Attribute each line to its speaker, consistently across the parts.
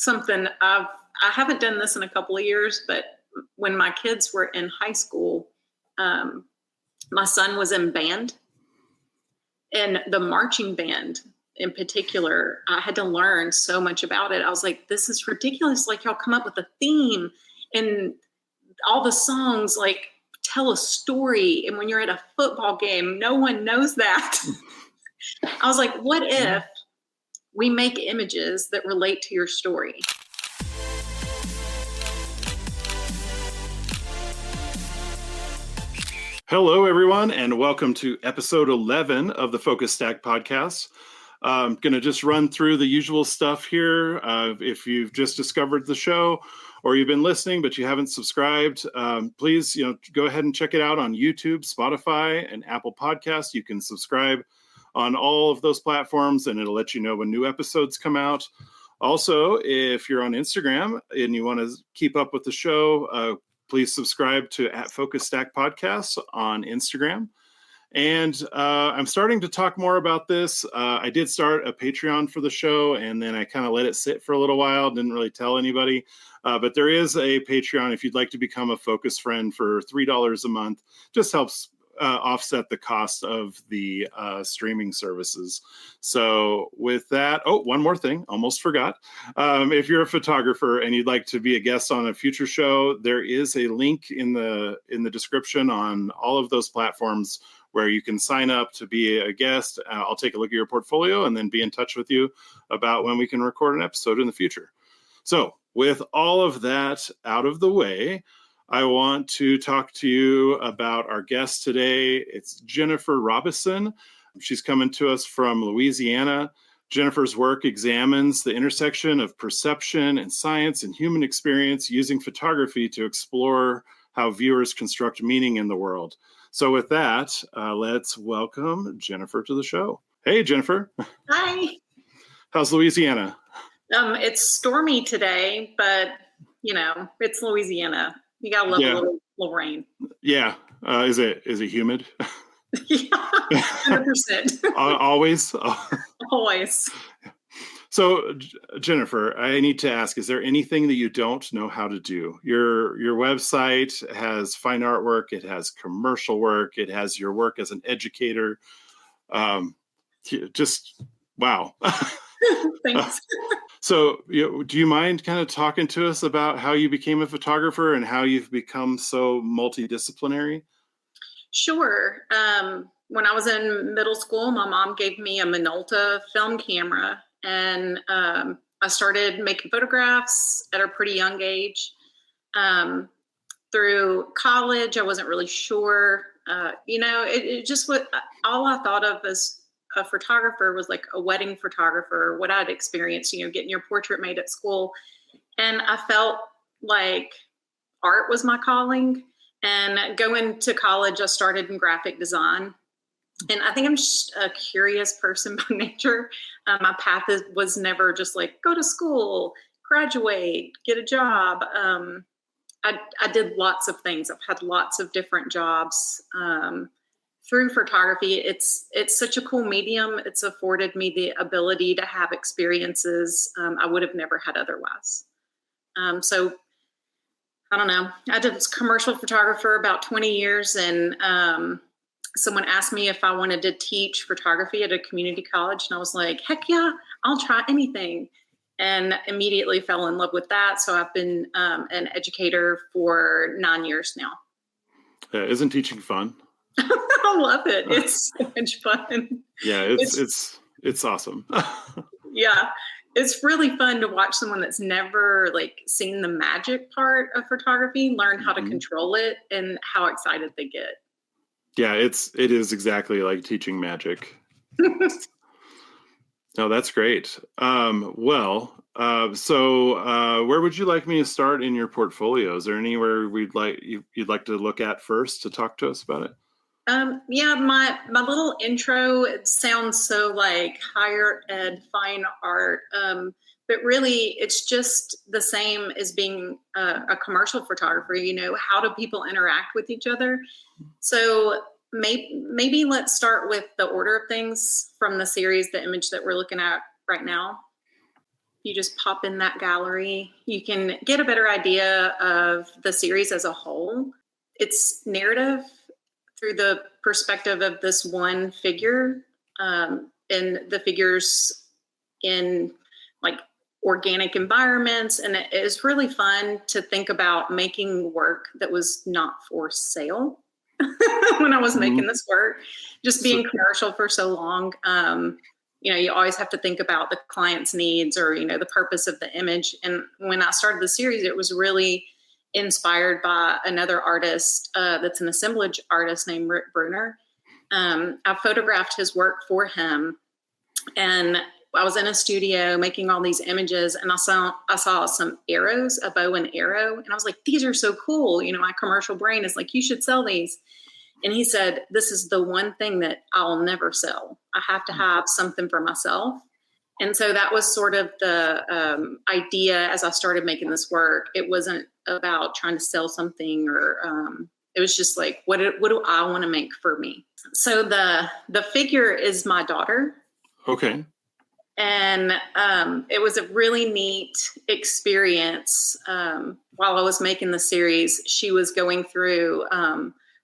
Speaker 1: something I haven't done this in a couple of years, but when my kids were in high school, my son was in band, and the marching band in particular, I had to learn so much about it. I was like, this is ridiculous. Like, y'all come up with a theme and all the songs like tell a story. And when you're at a football game, no one knows that. I was like, what if we make images that relate to your story?
Speaker 2: Hello, everyone, and welcome to episode 11 of the Focus Stack podcast. I'm going to just run through the usual stuff here. If you've just discovered the show or you've been listening but you haven't subscribed, please go ahead and check it out on YouTube, Spotify, and Apple Podcasts. You can subscribe on all of those platforms, and it'll let you know when new episodes come out. Also, if you're on Instagram and you want to keep up with the show, please subscribe to @FocusStack Podcasts on Instagram. And I'm starting to talk more about this. I did start a Patreon for the show, and then I kind of let it sit for a little while, didn't really tell anybody. But there is a Patreon if you'd like to become a Focus friend for $3 a month. Just helps offset the cost of the streaming services. So with that, one more thing, almost forgot. If you're a photographer and you'd like to be a guest on a future show, there is a link in the description on all of those platforms where you can sign up to be a guest. I'll take a look at your portfolio and then be in touch with you about when we can record an episode in the future. So with all of that out of the way, I want to talk to you about our guest today. It's Jennifer Robison. She's coming to us from Louisiana. Jennifer's work examines the intersection of perception and science and human experience using photography to explore how viewers construct meaning in the world. So with that, let's welcome Jennifer to the show. Hey, Jennifer.
Speaker 1: Hi.
Speaker 2: How's Louisiana?
Speaker 1: It's stormy today, but it's Louisiana. You gotta love a little rain.
Speaker 2: Yeah. Is it humid?
Speaker 1: Yeah, 100%.
Speaker 2: Always?
Speaker 1: Always.
Speaker 2: So, Jennifer, I need to ask, is there anything that you don't know how to do? Your website has fine artwork, it has commercial work, it has your work as an educator. Just, wow.
Speaker 1: Thanks.
Speaker 2: So, do you mind kind of talking to us about how you became a photographer and how you've become so multidisciplinary?
Speaker 1: Sure. When I was in middle school, my mom gave me a Minolta film camera, and I started making photographs at a pretty young age. Through college, I wasn't really sure. It just what all I thought of as a photographer was like a wedding photographer, what I'd experienced, getting your portrait made at school. And I felt like art was my calling. And going to college, I started in graphic design. And I think I'm just a curious person by nature. My path was never just like, go to school, graduate, get a job. I did lots of things. I've had lots of different jobs. Through photography, it's such a cool medium. It's afforded me the ability to have experiences I would have never had otherwise. So I don't know. I did commercial photographer about 20 years, and someone asked me if I wanted to teach photography at a community college, and I was like, heck yeah, I'll try anything, and immediately fell in love with that. So I've been an educator for 9 years now.
Speaker 2: Isn't teaching fun?
Speaker 1: I love it. It's so much fun.
Speaker 2: Yeah, it's awesome.
Speaker 1: Yeah, it's really fun to watch someone that's never seen the magic part of photography learn how to control it and how excited they get.
Speaker 2: Yeah, it is exactly like teaching magic. No, that's great. So where would you like me to start in your portfolio? Is there anywhere you'd like to look at first to talk to us about it?
Speaker 1: Yeah, my little intro, it sounds so like higher ed, fine art, but really it's just the same as being a commercial photographer. How do people interact with each other? So maybe let's start with the order of things from the series, the image that we're looking at right now. you just pop in that gallery, you can get a better idea of the series as a whole. It's narrative through the perspective of this one figure, and the figures in like organic environments. And it is really fun to think about making work that was not for sale when I was making this work, just being commercial for so long. You always have to think about the client's needs or, the purpose of the image. And when I started the series, it was really inspired by another artist that's an assemblage artist named Rick Bruner. I photographed his work for him, and I was in a studio making all these images, and I saw some arrows, a bow and arrow, and I was like, these are so cool. My commercial brain is like, you should sell these. And he said, this is the one thing that I'll never sell. I have to have something for myself. And so that was sort of the idea as I started making this work. It wasn't about trying to sell something, or it was just like, what do I want to make for me? So the figure is my daughter.
Speaker 2: Okay.
Speaker 1: And it was a really neat experience. While I was making the series, she was going through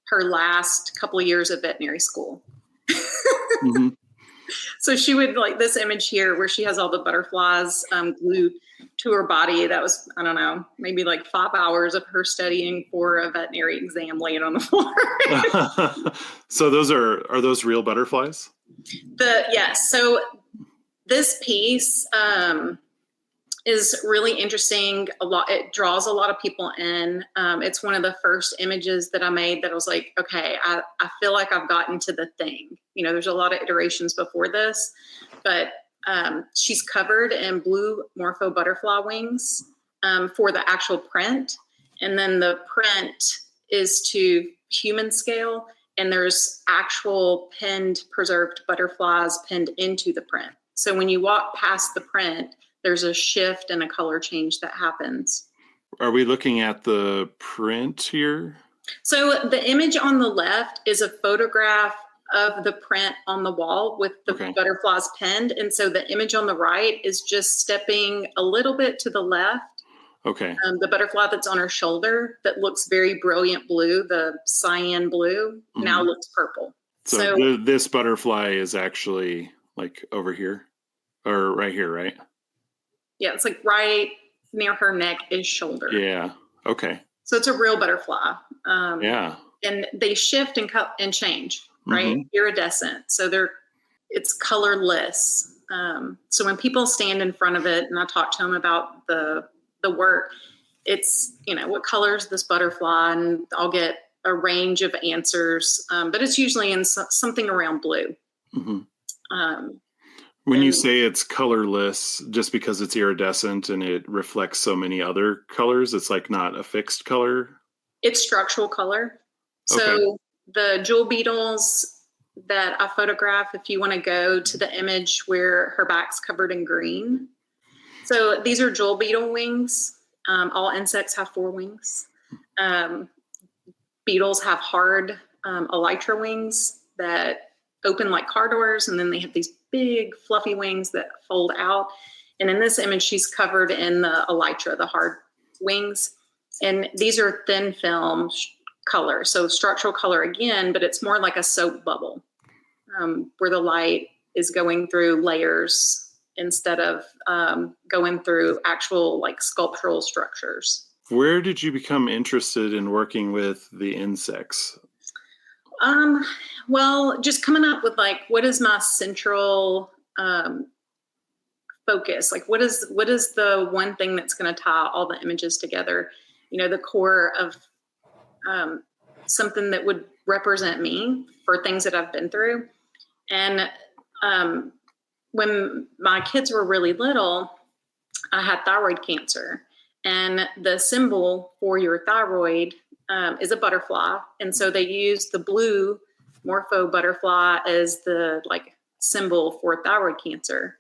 Speaker 1: her last couple of years of veterinary school.
Speaker 2: Mm-hmm.
Speaker 1: So she would, like this image here where she has all the butterflies glued to her body. That was, I don't know, maybe like 5 hours of her studying for a veterinary exam laying on the floor.
Speaker 2: So are those real butterflies?
Speaker 1: Yes. So this piece is really interesting. It draws a lot of people in. It's one of the first images that I made that I was like, okay, I feel like I've gotten to the thing. There's a lot of iterations before this, but she's covered in blue morpho butterfly wings for the actual print. And then the print is to human scale, and there's actual preserved butterflies pinned into the print. So when you walk past the print, there's a shift and a color change that happens.
Speaker 2: Are we looking at the print here?
Speaker 1: So the image on the left is a photograph of the print on the wall with the butterflies pinned. And so the image on the right is just stepping a little bit to the left.
Speaker 2: Okay.
Speaker 1: The butterfly that's on her shoulder that looks very brilliant blue, the cyan blue, now looks purple.
Speaker 2: So this butterfly is actually like over here or right here, right?
Speaker 1: Yeah, it's like right near her neck is shoulder.
Speaker 2: Yeah. Okay.
Speaker 1: So it's a real butterfly.
Speaker 2: Yeah.
Speaker 1: And they shift and change, right? Iridescent. So it's colorless. So when people stand in front of it and I talk to them about the work, it's, what color is this butterfly? And I'll get a range of answers, but it's usually in something around blue.
Speaker 2: When you say it's colorless, just because it's iridescent and it reflects so many other colors, it's like not a fixed color?
Speaker 1: It's structural color. So the jewel beetles that I photograph, if you want to go to the image where her back's covered in green. So these are jewel beetle wings. All insects have 4 wings. Beetles have hard elytra wings that open like car doors, and then they have these big fluffy wings that fold out. And in this image, she's covered in the elytra, the hard wings. And these are thin film color, so structural color again, but it's more like a soap bubble where the light is going through layers instead of going through actual like sculptural structures.
Speaker 2: Where did you become interested in working with the insects?
Speaker 1: Well, just coming up with like, what is my central focus? Like, what is the one thing that's going to tie all the images together? The core of something that would represent me for things that I've been through. And when my kids were really little, I had thyroid cancer, and the symbol for your thyroid is a butterfly. And so they use the blue morpho butterfly as the like symbol for thyroid cancer.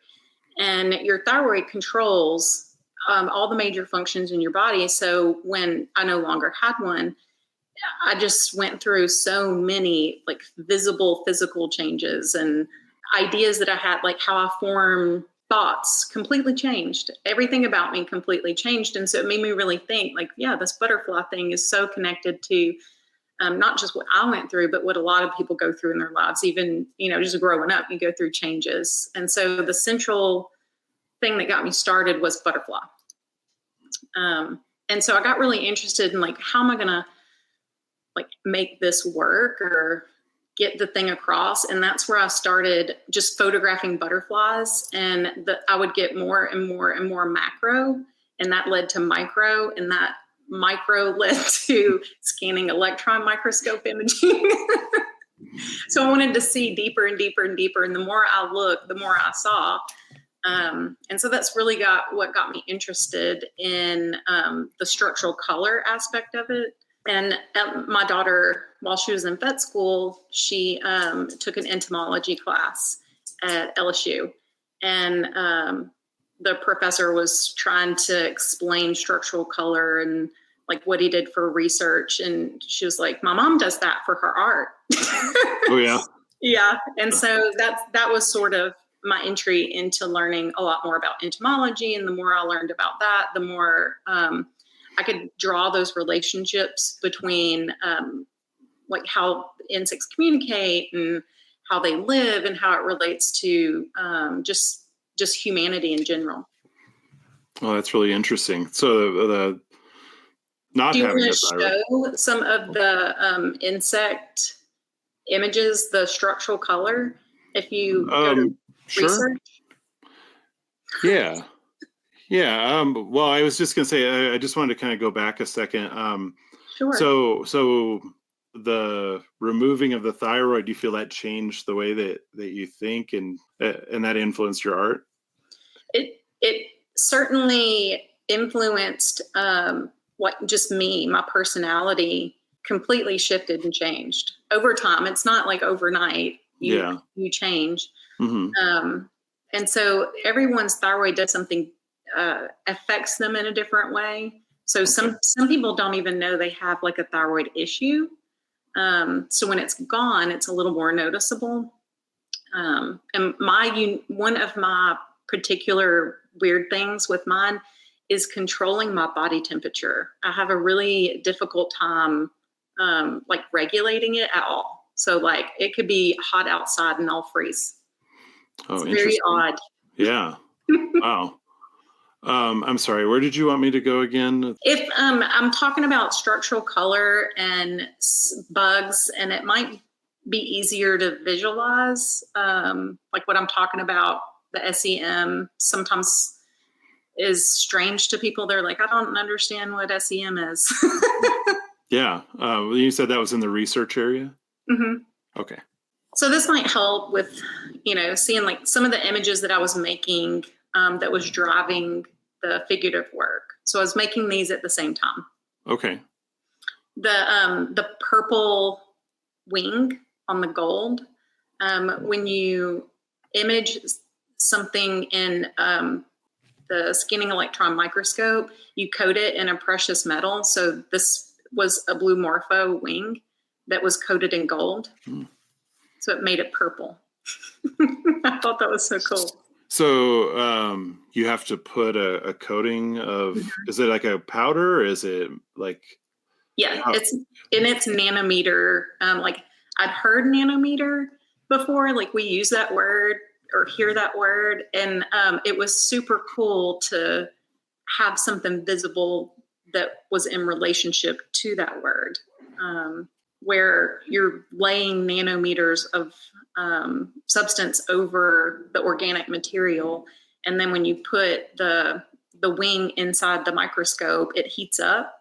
Speaker 1: And your thyroid controls all the major functions in your body. So when I no longer had one, I just went through so many like visible physical changes and ideas that I had, like how I form thoughts completely changed. Everything about me completely changed. And so it made me really think like, yeah, this butterfly thing is so connected to not just what I went through, but what a lot of people go through in their lives. Even, just growing up, you go through changes. And so the central thing that got me started was butterfly. And so I got really interested in like, how am I going to like make this work or get the thing across? And that's where I started just photographing butterflies, and I would get more and more and more macro, and that led to micro, and that micro led to scanning electron microscope imaging. So I wanted to see deeper and deeper and deeper. And the more I looked, the more I saw. And so that's really what got me interested in the structural color aspect of it. And my daughter, while she was in vet school, she took an entomology class at LSU. And the professor was trying to explain structural color and like what he did for research. And she was like, my mom does that for her art.
Speaker 2: Oh, yeah.
Speaker 1: Yeah. And so that was sort of my entry into learning a lot more about entomology. And the more I learned about that, the more I could draw those relationships between like how insects communicate and how they live and how it relates to just humanity in general.
Speaker 2: Oh, that's really interesting. So the not
Speaker 1: Do you
Speaker 2: having
Speaker 1: want
Speaker 2: a
Speaker 1: to
Speaker 2: thyroid.
Speaker 1: show some of the insect images, the structural color, if you go to
Speaker 2: Sure.
Speaker 1: research?
Speaker 2: Yeah. Yeah. Well, I was just going to say, I just wanted to kind of go back a second.
Speaker 1: Sure.
Speaker 2: So the removing of the thyroid, do you feel that changed the way that you think and that influenced your art?
Speaker 1: It certainly influenced what just me, my personality completely shifted and changed over time. It's not like overnight you change.
Speaker 2: Mm-hmm.
Speaker 1: And so everyone's thyroid does something, affects them in a different way. So some people don't even know they have like a thyroid issue. So when it's gone, it's a little more noticeable. And one of my particular weird things with mine is controlling my body temperature. I have a really difficult time like regulating it at all. So like it could be hot outside and I'll freeze.
Speaker 2: Oh,
Speaker 1: it's very odd.
Speaker 2: Yeah. Wow. I'm sorry. Where did you want me to go again?
Speaker 1: If I'm talking about structural color and bugs, and it might be easier to visualize, like what I'm talking about, the SEM sometimes is strange to people. They're like, I don't understand what SEM is.
Speaker 2: Yeah. You said that was in the research area?
Speaker 1: Mm-hmm.
Speaker 2: Okay.
Speaker 1: So this might help with, seeing like some of the images that I was making that was driving the figurative work. So I was making these at the same time.
Speaker 2: Okay.
Speaker 1: The purple wing on the gold, when you image something in the scanning electron microscope, you coat it in a precious metal. So this was a blue morpho wing that was coated in gold. So it made it purple. I thought that was so cool.
Speaker 2: So you have to put a coating of, is it like a powder or is it like?
Speaker 1: Yeah, it's nanometer. Like I'd heard nanometer before, like we use that word or hear that word. And it was super cool to have something visible that was in relationship to that word, where you're laying nanometers of substance over the organic material. And then when you put the wing inside the microscope, it heats up,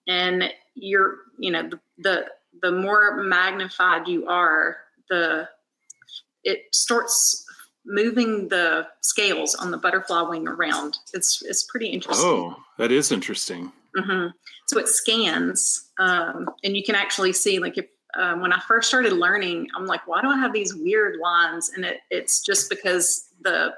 Speaker 1: and the more magnified you are, it starts moving the scales on the butterfly wing around. It's pretty interesting.
Speaker 2: Oh, that is interesting.
Speaker 1: Mm-hmm. So it scans, and you can actually see, like, if when I first started learning, I'm like, why do I have these weird lines? And it's just because the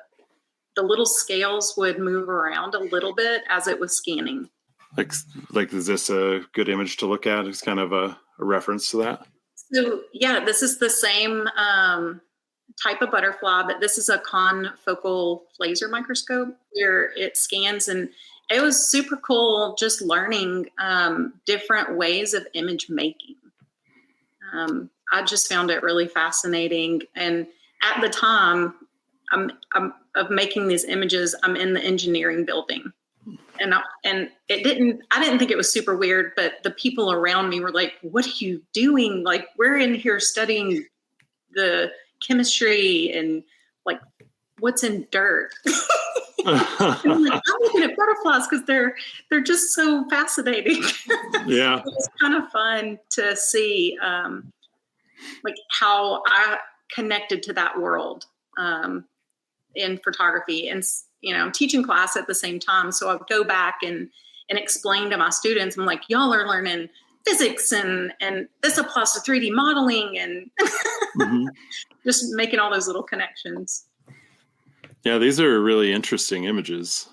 Speaker 1: little scales would move around a little bit as it was scanning.
Speaker 2: Like, is this a good image to look at? It's kind of a reference to that.
Speaker 1: So yeah, this is the same type of butterfly, but this is a confocal laser microscope where it scans, and it was super cool just learning different ways of image making. I just found it really fascinating. And at the time I'm of making these images, I'm in the engineering building. And I didn't think it was super weird, but the people around me were like, what are you doing? Like, we're in here studying the chemistry and like what's in dirt. I'm looking at butterflies because they're just so fascinating.
Speaker 2: Yeah.
Speaker 1: It was kind of fun to see like how I connected to that world in photography. And I'm teaching class at the same time, so I would go back and explain to my students. I'm like, y'all are learning physics and this applies to 3D modeling and just making all those little connections.
Speaker 2: Yeah, these are really interesting images.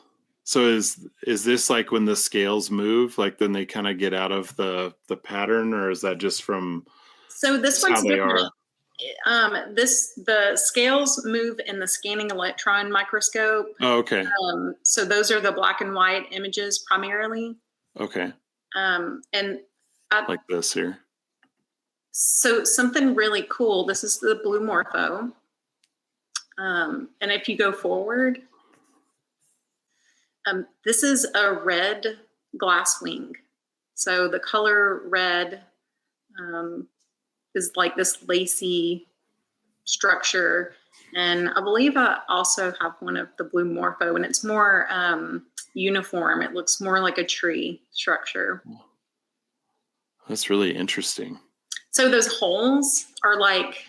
Speaker 2: So is this like when the scales move, like then they kind of get out of the pattern, or is that just from
Speaker 1: so this one's
Speaker 2: how they
Speaker 1: different.
Speaker 2: are?
Speaker 1: The scales move in the scanning electron microscope.
Speaker 2: Oh, okay.
Speaker 1: So those are the black and white images primarily.
Speaker 2: Okay.
Speaker 1: And
Speaker 2: Like this here.
Speaker 1: So something really cool. This is the blue morpho. And if you go forward, this is a red glasswing. So the color red is like this lacy structure. And I believe I also have one of the blue morpho, and it's more uniform. It looks more like a tree structure.
Speaker 2: That's really interesting.
Speaker 1: So those holes are like,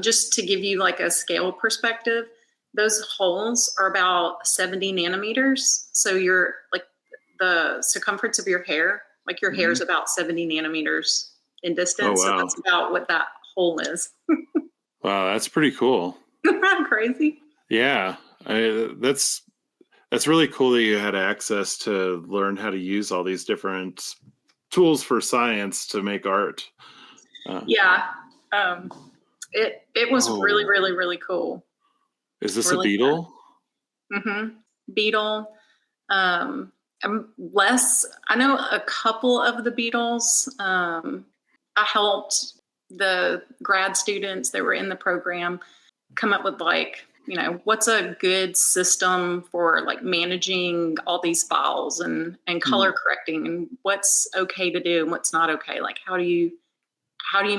Speaker 1: just to give you like a scale perspective, those holes are about 70 nanometers. So you're like the circumference of your hair, like your hair is about 70 nanometers in distance.
Speaker 2: Oh, wow.
Speaker 1: So that's about what that hole is.
Speaker 2: Wow, that's pretty cool.
Speaker 1: Isn't that crazy?
Speaker 2: Yeah, that's really cool that you had access to learn how to use all these different tools for science to make art.
Speaker 1: Yeah. It was really, really, really cool.
Speaker 2: Is this
Speaker 1: really
Speaker 2: a beetle?
Speaker 1: Beetle. I know a couple of the beetles. I helped the grad students that were in the program come up with like, what's a good system for like managing all these files and color correcting, and what's okay to do and what's not okay. Like, how do you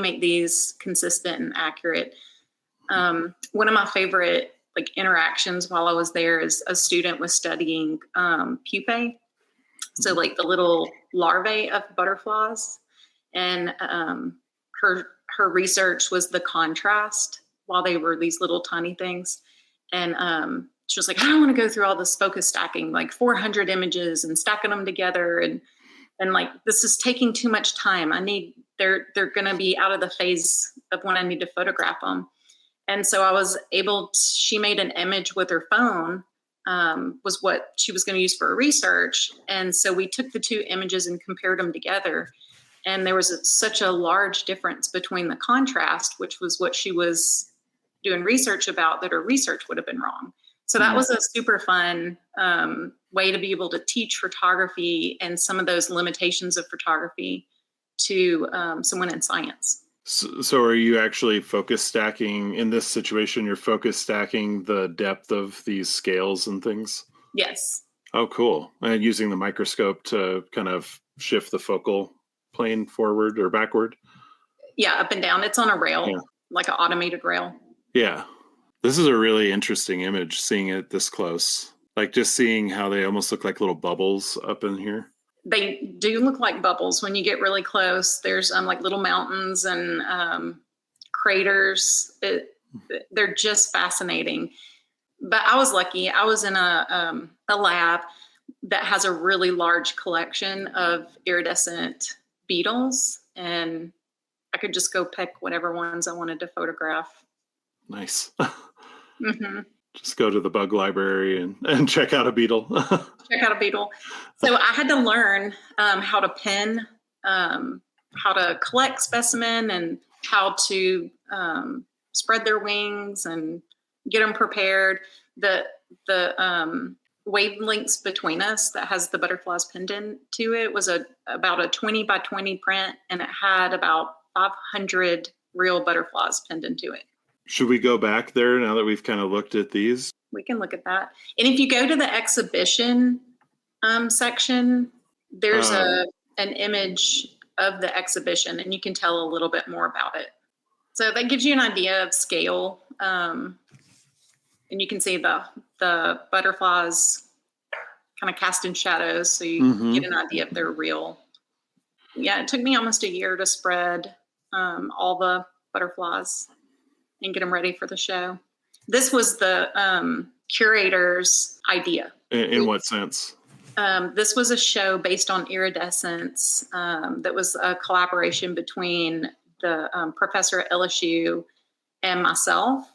Speaker 1: make these consistent and accurate? One of my favorite like interactions while I was there is a student was studying pupae. So like the little larvae of butterflies, and her research was the contrast while they were these little tiny things. And she was like, I don't want to go through all this focus stacking, like 400 images and stacking them together. And like, this is taking too much time. They're going to be out of the phase of when I need to photograph them. And so she made an image with her phone, was what she was going to use for her research. And so we took the two images and compared them together. And there was such a large difference between the contrast, which was what she was doing research about, that her research would have been wrong. So that was a super fun way to be able to teach photography and some of those limitations of photography to someone in science.
Speaker 2: So are you actually focus stacking in this situation? You're focus stacking the depth of these scales and things?
Speaker 1: Yes.
Speaker 2: Oh, cool. And using the microscope to kind of shift the focal plane forward or backward?
Speaker 1: Yeah, up and down. It's on a rail, like an automated rail.
Speaker 2: Yeah. This is a really interesting image, seeing it this close. Like just seeing how they almost look like little bubbles up in here.
Speaker 1: They do look like bubbles when you get really close. There's like little mountains and craters. They're just fascinating. But I was lucky. I was in a lab that has a really large collection of iridescent beetles, and I could just go pick whatever ones I wanted to photograph.
Speaker 2: Nice. Just go to the bug library and check out a beetle.
Speaker 1: Check out a beetle. So I had to learn how to pin, how to collect specimen, and how to spread their wings and get them prepared. The wavelengths between us that has the butterflies pinned into it was about a 20 by 20 print, and it had about 500 real butterflies pinned into it.
Speaker 2: Should we go back there now that we've kind of looked at these?
Speaker 1: We can look at that. And if you go to the exhibition section, there's an image of the exhibition, and you can tell a little bit more about it. So that gives you an idea of scale. And you can see the butterflies kind of cast in shadows, so you get an idea if they're real. Yeah, it took me almost a year to spread all the butterflies and get them ready for the show. This was the curator's idea.
Speaker 2: In what sense?
Speaker 1: This was a show based on iridescence that was a collaboration between the professor at LSU and myself.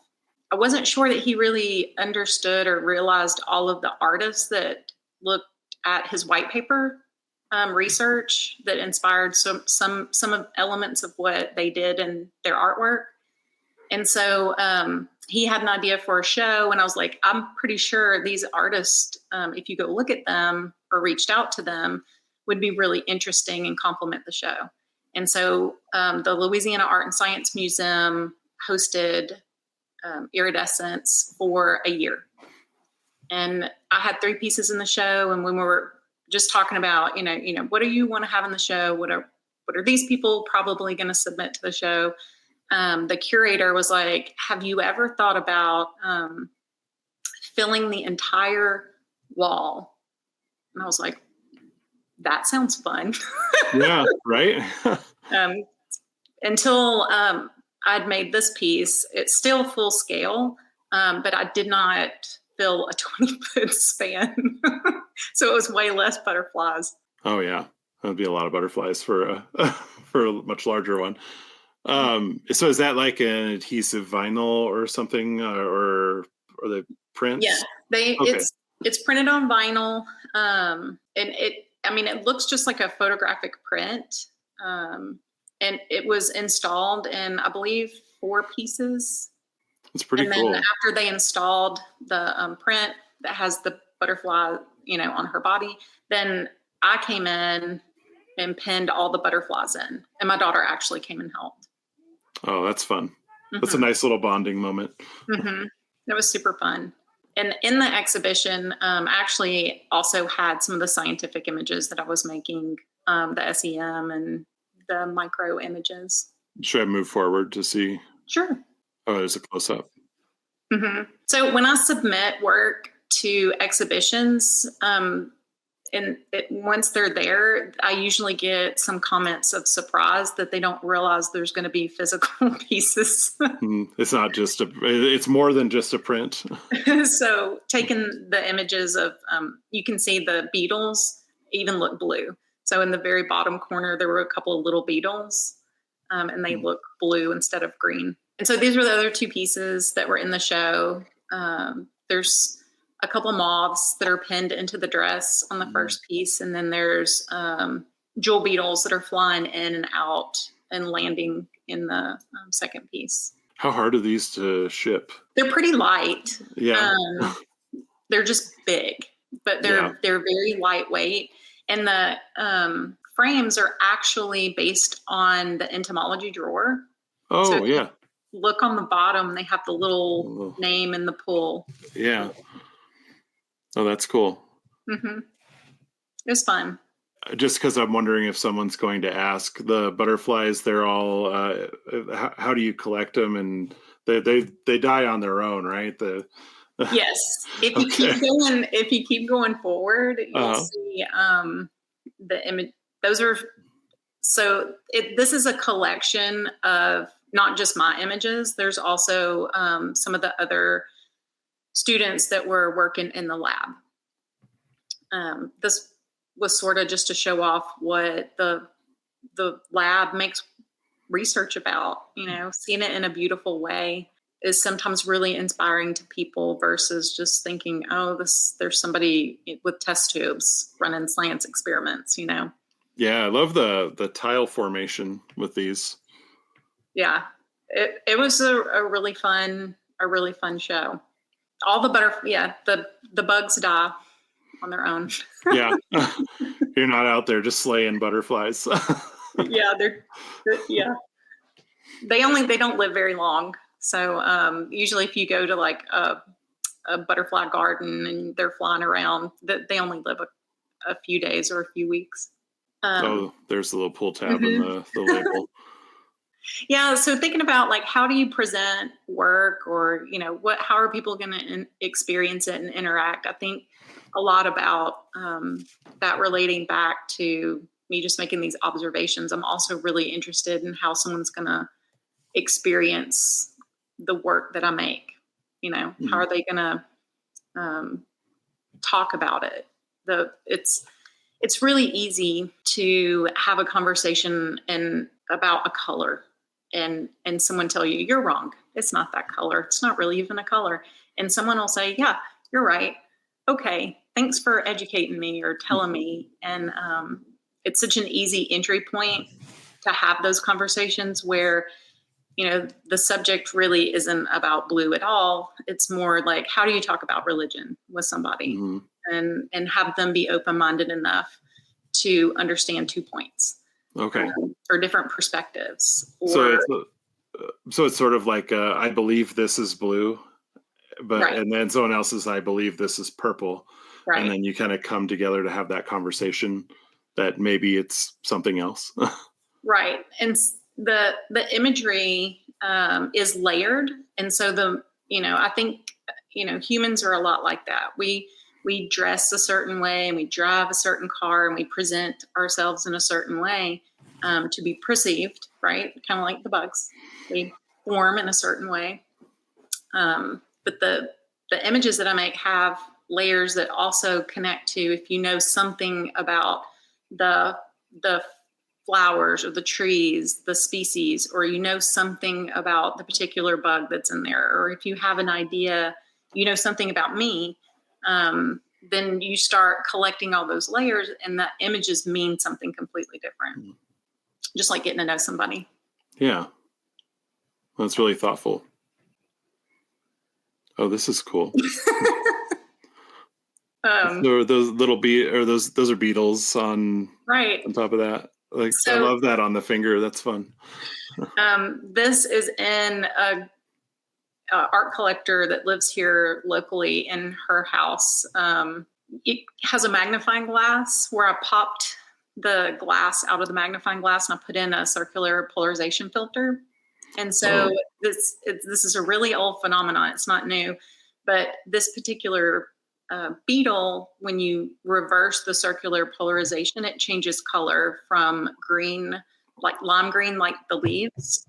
Speaker 1: I wasn't sure that he really understood or realized all of the artists that looked at his white paper research that inspired some of elements of what they did in their artwork. And so he had an idea for a show, and I was like, I'm pretty sure these artists, if you go look at them or reached out to them, would be really interesting and complement the show. And so the Louisiana Art and Science Museum hosted iridescence for a year. And I had 3 pieces in the show, and when we were just talking about, what do you want to have in the show? What are these people probably going to submit to the show? The curator was like, have you ever thought about filling the entire wall? And I was like, that sounds fun.
Speaker 2: Yeah, right.
Speaker 1: Until I'd made this piece, it's still full scale, but I did not fill a 20-foot span. So it was way less butterflies.
Speaker 2: Oh, yeah. That'd be a lot of butterflies for a much larger one. So is that like an adhesive vinyl or something, or the prints?
Speaker 1: Yeah, it's printed on vinyl, and it looks just like a photographic print, and it was installed in, I believe, 4 pieces.
Speaker 2: It's pretty cool.
Speaker 1: And then after they installed the print that has the butterfly, on her body, then I came in and pinned all the butterflies in, and my daughter actually came and helped.
Speaker 2: Oh, that's fun. That's a nice little bonding moment.
Speaker 1: It was super fun. And in the exhibition, actually also had some of the scientific images that I was making, the SEM and the micro images.
Speaker 2: Should I move forward to see?
Speaker 1: Sure.
Speaker 2: Oh, there's a close-up.
Speaker 1: So when I submit work to exhibitions, once they're there, I usually get some comments of surprise that they don't realize there's going to be physical pieces.
Speaker 2: It's not just it's more than just a print.
Speaker 1: So taking the images of, you can see the beetles even look blue. So in the very bottom corner, there were a couple of little beetles, and they look blue instead of green. And so these were the other 2 pieces that were in the show. There's a couple moths that are pinned into the dress on the first piece. And then there's jewel beetles that are flying in and out and landing in the second piece.
Speaker 2: How hard are these to ship?
Speaker 1: They're pretty light.
Speaker 2: Yeah.
Speaker 1: They're just big, but they're very lightweight. And the frames are actually based on the entomology drawer.
Speaker 2: Oh,
Speaker 1: so
Speaker 2: yeah.
Speaker 1: Look on the bottom, they have the little name in the pull.
Speaker 2: Yeah. Oh, that's cool.
Speaker 1: It was fun.
Speaker 2: Just because I'm wondering if someone's going to ask, the butterflies, they're all, how do you collect them? And they die on their own, right?
Speaker 1: Yes. If you keep going forward, you'll see the image. This is a collection of not just my images. There's also some of the other students that were working in the lab. This was sort of just to show off what the lab makes research about. Seeing it in a beautiful way is sometimes really inspiring to people versus just thinking, there's somebody with test tubes running science experiments, Yeah,
Speaker 2: I love the tile formation with these.
Speaker 1: Yeah, it was a really fun show. All the bugs die on their own.
Speaker 2: Yeah. You're not out there just slaying butterflies.
Speaker 1: Yeah, yeah. They don't live very long. So usually if you go to like a butterfly garden and they're flying around, that they only live a few days or a few weeks.
Speaker 2: There's the little pull tab in the label.
Speaker 1: Yeah. So thinking about like, how do you present work, or, how are people going to experience it and interact? I think a lot about that relating back to me just making these observations. I'm also really interested in how someone's going to experience the work that I make. How are they going to talk about it? It's really easy to have a conversation about a color and someone tell you, you're wrong. It's not that color. It's not really even a color. And someone will say, yeah, you're right. Okay. Thanks for educating me or telling me. And it's such an easy entry point to have those conversations where, the subject really isn't about blue at all. It's more like, how do you talk about religion with somebody and have them be open-minded enough to understand 2 points.
Speaker 2: Okay.
Speaker 1: Or different perspectives.
Speaker 2: So it's sort of like, I believe this is blue, but, right. And then someone else says, I believe this is purple. Right. And then you kind of come together to have that conversation that maybe it's something else.
Speaker 1: Right. And the imagery is layered. And so I think, humans are a lot like that. We dress a certain way and we drive a certain car and we present ourselves in a certain way to be perceived, right? Kind of like the bugs. We form in a certain way. But the images that I make have layers that also connect to, if you know something about the flowers or the trees, the species, or something about the particular bug that's in there, or if you have an idea, something about me, then you start collecting all those layers and the images mean something completely different. Just like getting to know somebody.
Speaker 2: Yeah. That's really thoughtful. Oh, this is cool. So those little those are beetles on top of that. Like, so, I love that on the finger. That's fun.
Speaker 1: This is in a art collector that lives here locally in her house. It has a magnifying glass where I popped the glass out of the magnifying glass and I put in a circular polarization filter. And so this is a really old phenomenon. It's not new, but this particular beetle, when you reverse the circular polarization, it changes color from green, like lime green, like the leaves,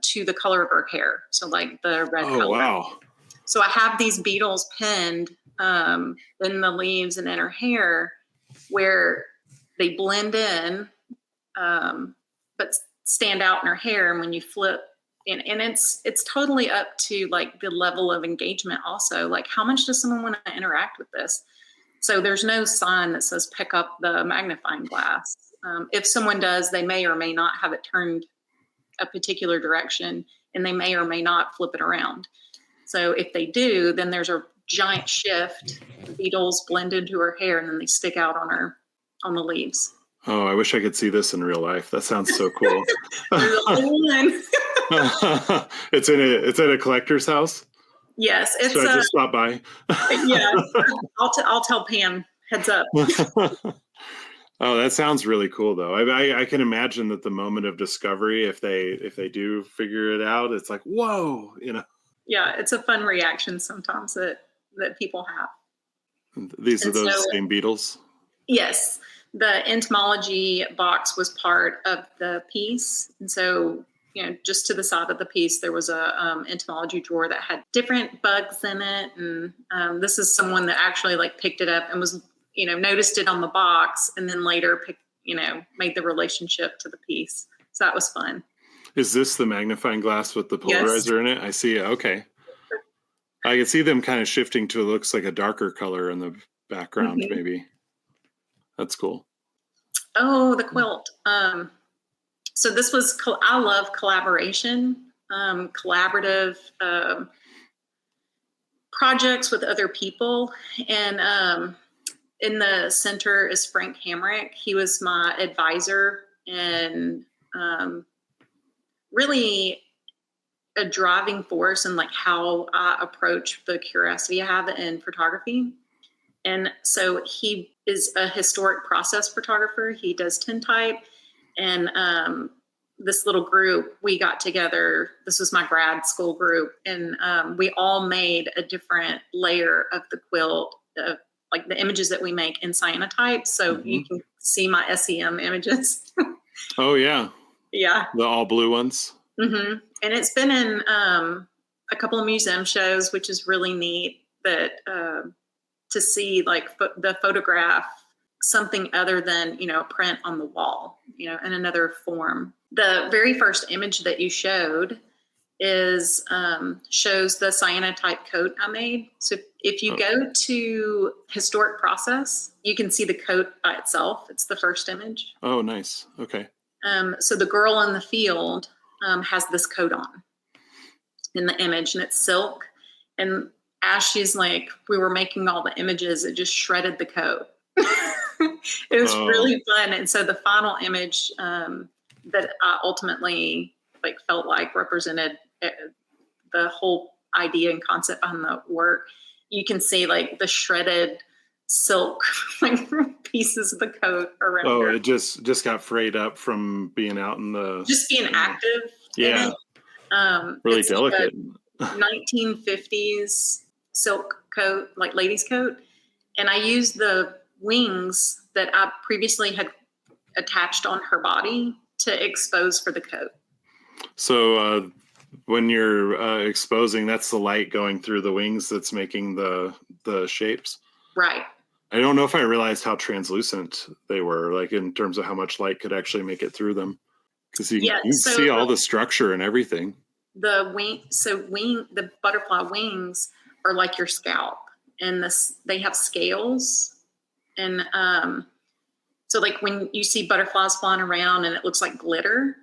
Speaker 1: to the color of her hair. So like the red color.
Speaker 2: Wow.
Speaker 1: So I have these beetles pinned in the leaves and in her hair where they blend in, but stand out in her hair. And when you flip, and it's totally up to like the level of engagement also. Like, how much does someone want to interact with this? So there's no sign that says pick up the magnifying glass. If someone does, they may or may not have it turned a particular direction, and they may or may not flip it around. So if they do, then there's a giant shift. The beetles blend into her hair, and then they stick out on the leaves.
Speaker 2: Oh, I wish I could see this in real life. That sounds so cool. It's in a collector's house.
Speaker 1: Yes, it's.
Speaker 2: Should I just stop by?
Speaker 1: Yeah, I'll tell Pam. Heads up.
Speaker 2: Oh, that sounds really cool, though. I can imagine that the moment of discovery, if they do figure it out, it's like, whoa,
Speaker 1: Yeah, it's a fun reaction sometimes that people have.
Speaker 2: These are those same beetles?
Speaker 1: Yes. The entomology box was part of the piece. And so, just to the side of the piece, there was a entomology drawer that had different bugs in it. And this is someone that actually like picked it up and was, noticed it on the box, and then later made the relationship to the piece. So that was fun.
Speaker 2: Is this the magnifying glass with the polarizer in it? I see it. Okay. I can see them kind of shifting to, it looks like a darker color in the background, maybe. That's cool.
Speaker 1: Oh, the quilt. So this was, I love collaboration. collaborative projects with other people. And in the center is Frank Hamrick. He was my advisor and really a driving force in like how I approach the curiosity I have in photography. And so he is a historic process photographer. He does tintype. And this little group, we got together. This was my grad school group. And we all made a different layer of the quilt, of like the images that we make in cyanotype. So you can see my SEM images.
Speaker 2: Oh, yeah.
Speaker 1: Yeah.
Speaker 2: The all blue ones.
Speaker 1: And it's been in a couple of museum shows, which is really neat that to see like the photograph something other than, a print on the wall, in another form. The very first image that you showed is shows the cyanotype coat I made. So if you go to historic process, you can see the coat by itself. It's the first image.
Speaker 2: Oh, nice. Okay.
Speaker 1: So the girl in the field has this coat on in the image, and it's silk. And as she's like, we were making all the images, it just shredded the coat. It was really fun. And so the final image that I ultimately felt like represented the whole idea and concept behind the work. You can see like the shredded silk pieces of the coat around her.
Speaker 2: It just got frayed up from being out in the
Speaker 1: just being active.
Speaker 2: Yeah. Really delicate.
Speaker 1: Like 1950s silk coat, like ladies' coat. And I used the wings that I previously had attached on her body to expose for the coat.
Speaker 2: So when you're exposing, that's the light going through the wings that's making the shapes.
Speaker 1: Right.
Speaker 2: I don't know if I realized how translucent they were, like in terms of how much light could actually make it through them. Because you can see all the structure and everything. The butterfly wings are like your scalp, and they have scales. And so like when you see butterflies flying around and it looks like glitter,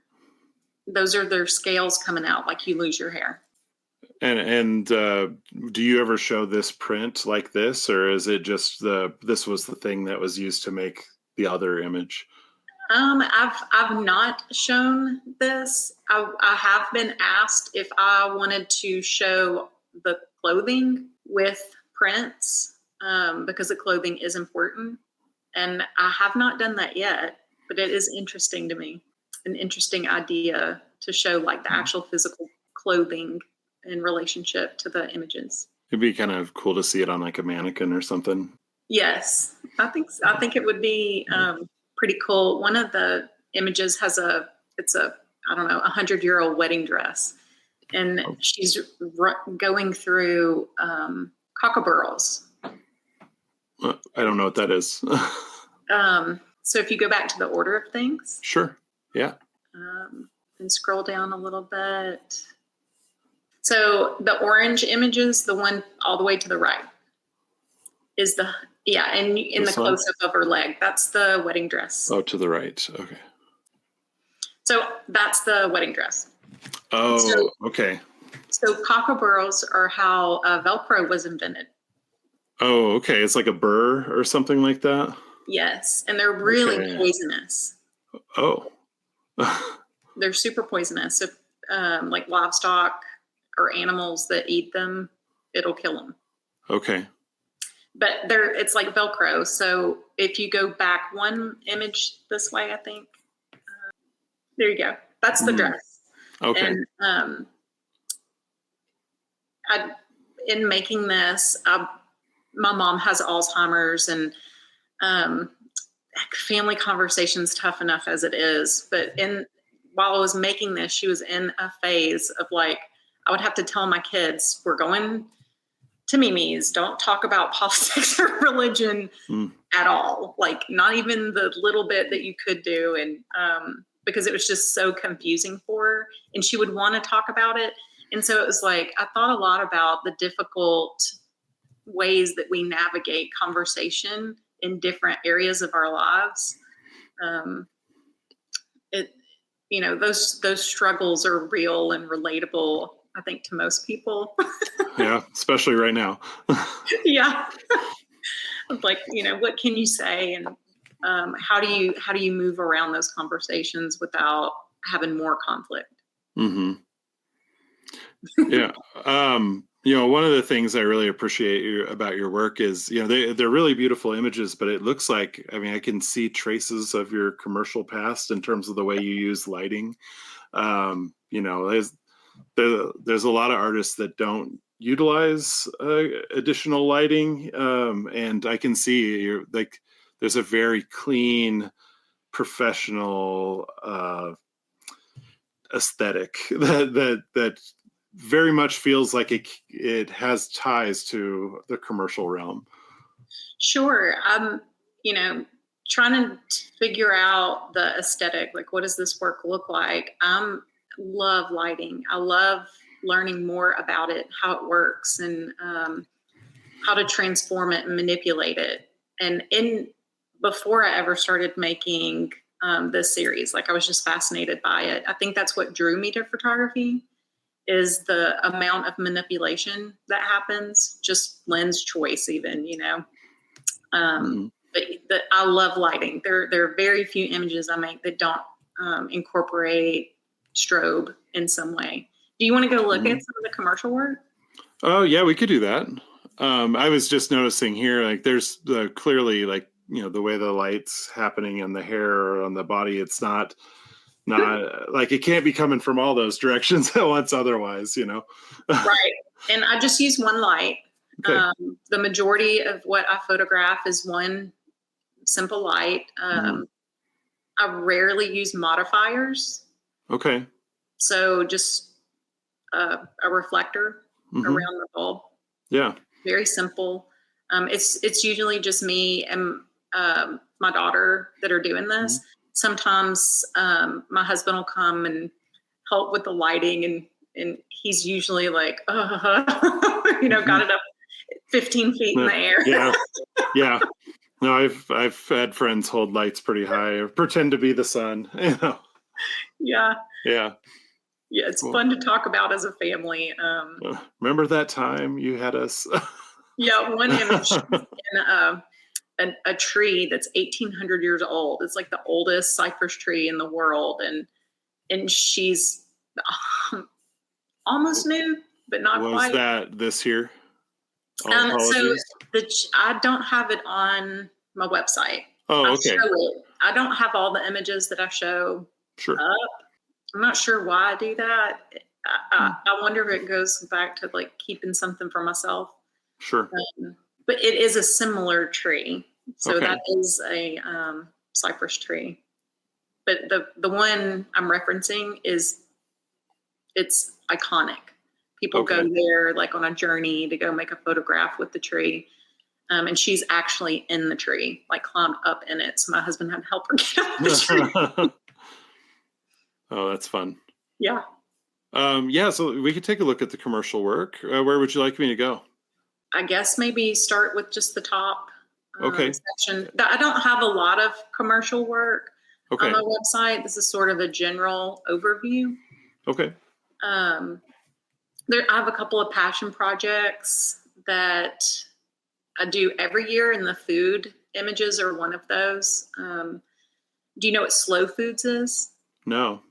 Speaker 2: those are their scales coming out, like you lose your hair. And do you ever show this print like this, or is it just this was the thing that was used to make the other image?
Speaker 1: I've not shown this. I have been asked if I wanted to show the clothing with prints because the clothing is important. And I have not done that yet, but it is interesting to me. An interesting idea to show like the actual physical clothing in relationship to the images.
Speaker 2: It'd be kind of cool to see it on like a mannequin or something.
Speaker 1: Yes, I think it would be pretty cool. One of the images has a 100-year-old wedding dress, and she's going through cockaburros.
Speaker 2: I don't know what that is.
Speaker 1: So if you go back to the order of things.
Speaker 2: Sure. Yeah.
Speaker 1: And scroll down a little bit. So the orange images, the one all the way to the right, is and in the close-up of her leg, that's the wedding dress.
Speaker 2: Oh, to the right. Okay.
Speaker 1: So that's the wedding dress.
Speaker 2: Oh, okay.
Speaker 1: So cockaburros are how Velcro was invented.
Speaker 2: Oh, okay. It's like a burr or something like that?
Speaker 1: Yes, and they're really poisonous.
Speaker 2: Oh.
Speaker 1: They're super poisonous. If like livestock or animals that eat them, it'll kill them.
Speaker 2: Okay.
Speaker 1: But it's like Velcro. So if you go back one image this way, I think, there you go. That's the dress.
Speaker 2: Okay.
Speaker 1: And in making this, my mom has Alzheimer's, and family conversation's tough enough as it is. But while I was making this, she was in a phase of like, I would have to tell my kids, we're going to Mimi's, don't talk about politics or religion at all. Like not even the little bit that you could do. And because it was just so confusing for her, and she would want to talk about it. And so it was like, I thought a lot about the difficult ways that we navigate conversation in different areas of our lives. those struggles are real and relatable, I think, to most people.
Speaker 2: Yeah, especially right now.
Speaker 1: Yeah. Like, what can you say, and how do you move around those conversations without having more conflict?
Speaker 2: Mm-hmm. Yeah. One of the things I really appreciate about your work is, they're really beautiful images, but it looks like, I can see traces of your commercial past in terms of the way you use lighting. There's a lot of artists that don't utilize additional lighting. And I can see you're like, there's a very clean, professional aesthetic that very much feels like it has ties to the commercial realm.
Speaker 1: Sure. Trying to figure out the aesthetic, like, what does this work look like? Love lighting. I love learning more about it, how it works, and how to transform it and manipulate it. And before I ever started making this series, like, I was just fascinated by it. I think that's what drew me to photography, is the amount of manipulation that happens, just lens choice even,
Speaker 2: Mm-hmm.
Speaker 1: But I love lighting. There are very few images I make that don't incorporate strobe in some way. Do you want to go look at some of the commercial work?
Speaker 2: Oh yeah, we could do that. I was just noticing here, like, there's clearly, like, the way the light's happening in the hair or on the body, it's not like it can't be coming from all those directions at once otherwise,
Speaker 1: Right. And I just use one light.
Speaker 2: Okay.
Speaker 1: The majority of what I photograph is one simple light. I rarely use modifiers.
Speaker 2: Okay.
Speaker 1: So just a reflector around the bulb.
Speaker 2: Yeah.
Speaker 1: Very simple. It's usually just me and my daughter that are doing this. Sometimes my husband will come and help with the lighting, and he's usually like, got it up 15 feet in the air.
Speaker 2: Yeah. Yeah. No, I've had friends hold lights pretty high or pretend to be the sun.
Speaker 1: Yeah.
Speaker 2: Yeah.
Speaker 1: Yeah, it's fun to talk about as a family.
Speaker 2: Remember that time you had us?
Speaker 1: Yeah, one image in a tree that's 1,800 years old. It's like the oldest cypress tree in the world, and she's almost new, but not quite.
Speaker 2: Was that this year?
Speaker 1: So I don't have it on my website.
Speaker 2: Oh, okay.
Speaker 1: I don't have all the images that I show up. I'm not sure why I do that. I wonder if it goes back to, like, keeping something for myself.
Speaker 2: Sure.
Speaker 1: But it is a similar tree. So that is a cypress tree. But the one I'm referencing it's iconic. People go there, like, on a journey to go make a photograph with the tree. And she's actually in the tree, like, climbed up in it. So my husband had to help her get out of the tree.
Speaker 2: Oh, that's fun.
Speaker 1: Yeah.
Speaker 2: So we could take a look at the commercial work. Where would you like me to go?
Speaker 1: I guess maybe start with just the top section. I don't have a lot of commercial work on my website. This is sort of a general overview.
Speaker 2: Okay.
Speaker 1: I have a couple of passion projects that I do every year, and the food images are one of those. Do you know what slow foods is?
Speaker 2: No.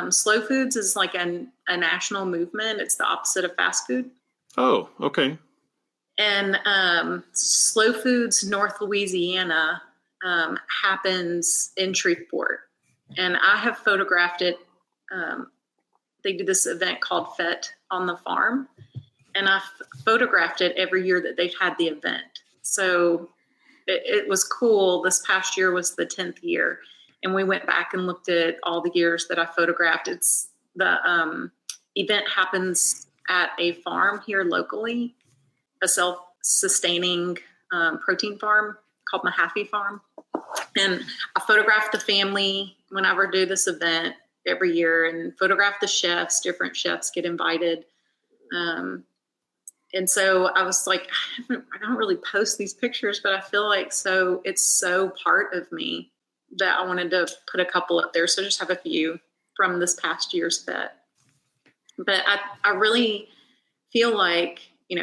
Speaker 1: Slow foods is like a national movement. It's the opposite of fast food.
Speaker 2: Oh, okay.
Speaker 1: And Slow Foods North Louisiana happens in Shreveport. And I have photographed it. They do this event called Fete on the Farm. And I've photographed it every year that they've had the event. So it was cool. This past year was the 10th year. And we went back and looked at all the years that I photographed. It's the event happens at a farm here locally, a self-sustaining protein farm called Mahaffey Farm. And I photographed the family whenever I do this event every year, and photograph the chefs. Different chefs get invited. And so I was like, I don't really post these pictures, but I feel like it's so part of me that I wanted to put a couple up there. So I just have a few from this past year's FET. But I really feel like,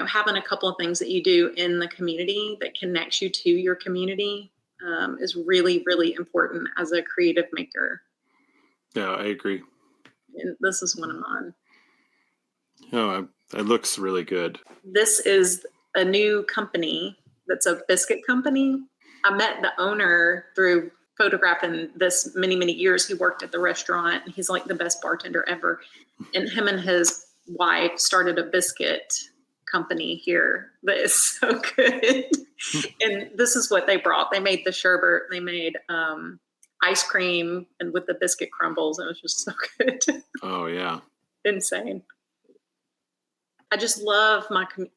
Speaker 1: having a couple of things that you do in the community that connects you to your community is really, really important as a creative maker.
Speaker 2: Yeah, I agree.
Speaker 1: And this is one of mine.
Speaker 2: Oh, it looks really good.
Speaker 1: This is a new company that's a biscuit company. I met the owner through photographing this many, many years. He worked at the restaurant, and he's like the best bartender ever. And him and his wife started a biscuit company here that is so good. And this is what they brought. They made the sherbet. They made ice cream and with the biscuit crumbles. It was just so good.
Speaker 2: Oh, yeah.
Speaker 1: Insane. I just love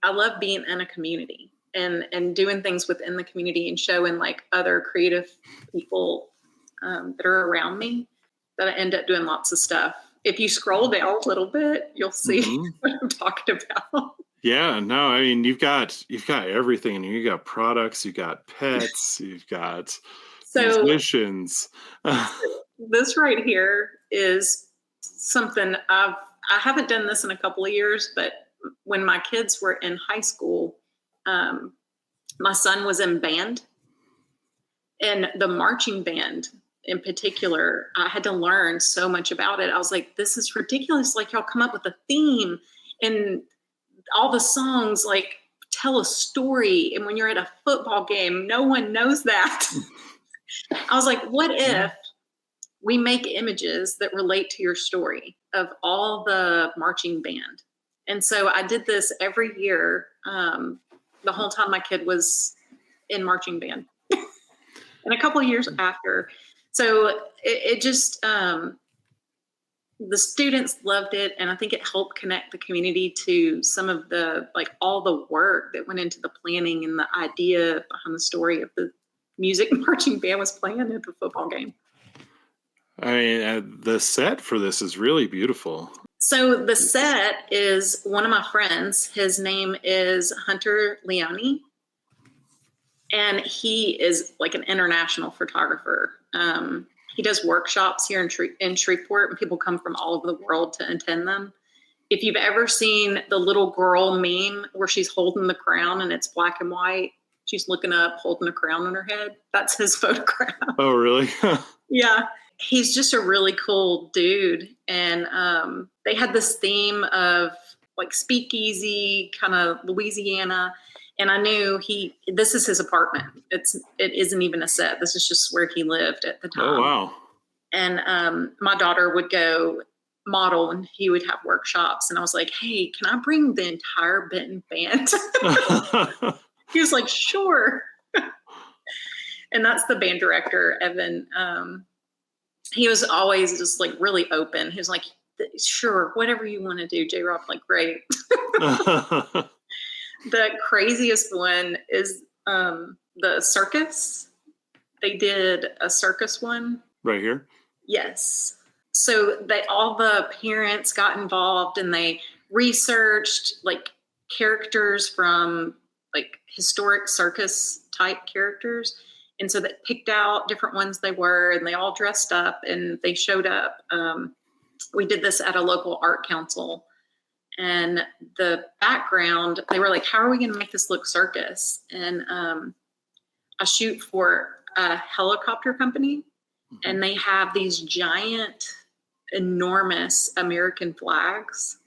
Speaker 1: I love being in a community and doing things within the community and showing like other creative people that are around me, that I end up doing lots of stuff. If you scroll down a little bit, you'll see what I'm talking about. Yeah,
Speaker 2: no, I mean, you've got everything, and you got products, you got pets, you've got musicians.
Speaker 1: This right here is something I haven't done this in a couple of years, but when my kids were in high school, my son was in band, and the marching band in particular, I had to learn so much about it. I was like, this is ridiculous. Like, y'all come up with a theme, and all the songs like tell a story. And when you're at a football game, no one knows that. I was like, what if we make images that relate to your story of all the marching band? And so I did this every year, the whole time my kid was in marching band. And a couple of years after. So it just, the students loved it. And I think it helped connect the community to some of the, like all the work that went into the planning and the idea behind the story of the music marching band was playing at the football game.
Speaker 2: I mean, the set for this is really beautiful.
Speaker 1: So the set is one of my friends. His name is Hunter Leone. And he is like an international photographer. He does workshops here in Shreveport, and people come from all over the world to attend them. If you've ever seen the little girl meme where she's holding the crown and it's black and white, she's looking up, holding a crown on her head, that's his photograph.
Speaker 2: Oh, really?
Speaker 1: Yeah. He's just a really cool dude. And they had this theme of like speakeasy, kind of Louisiana. And I knew this is his apartment. It isn't even a set. This is just where he lived at the time.
Speaker 2: Oh, wow.
Speaker 1: And my daughter would go model, and he would have workshops. And I was like, hey, can I bring the entire Benton band? He was like, sure. And that's the band director, Evan. He was always just like really open. He was like, sure, whatever you want to do, J-Rob. Like, great. The craziest one is the circus. They did a circus one.
Speaker 2: Right here?
Speaker 1: Yes. So all the parents got involved, and they researched like characters from like historic circus type characters. And so they picked out different ones they were, and they all dressed up and they showed up. We did this at a local art council. And the background, they were like, how are we going to make this look circus? And I shoot for a helicopter company, and they have these giant, enormous American flags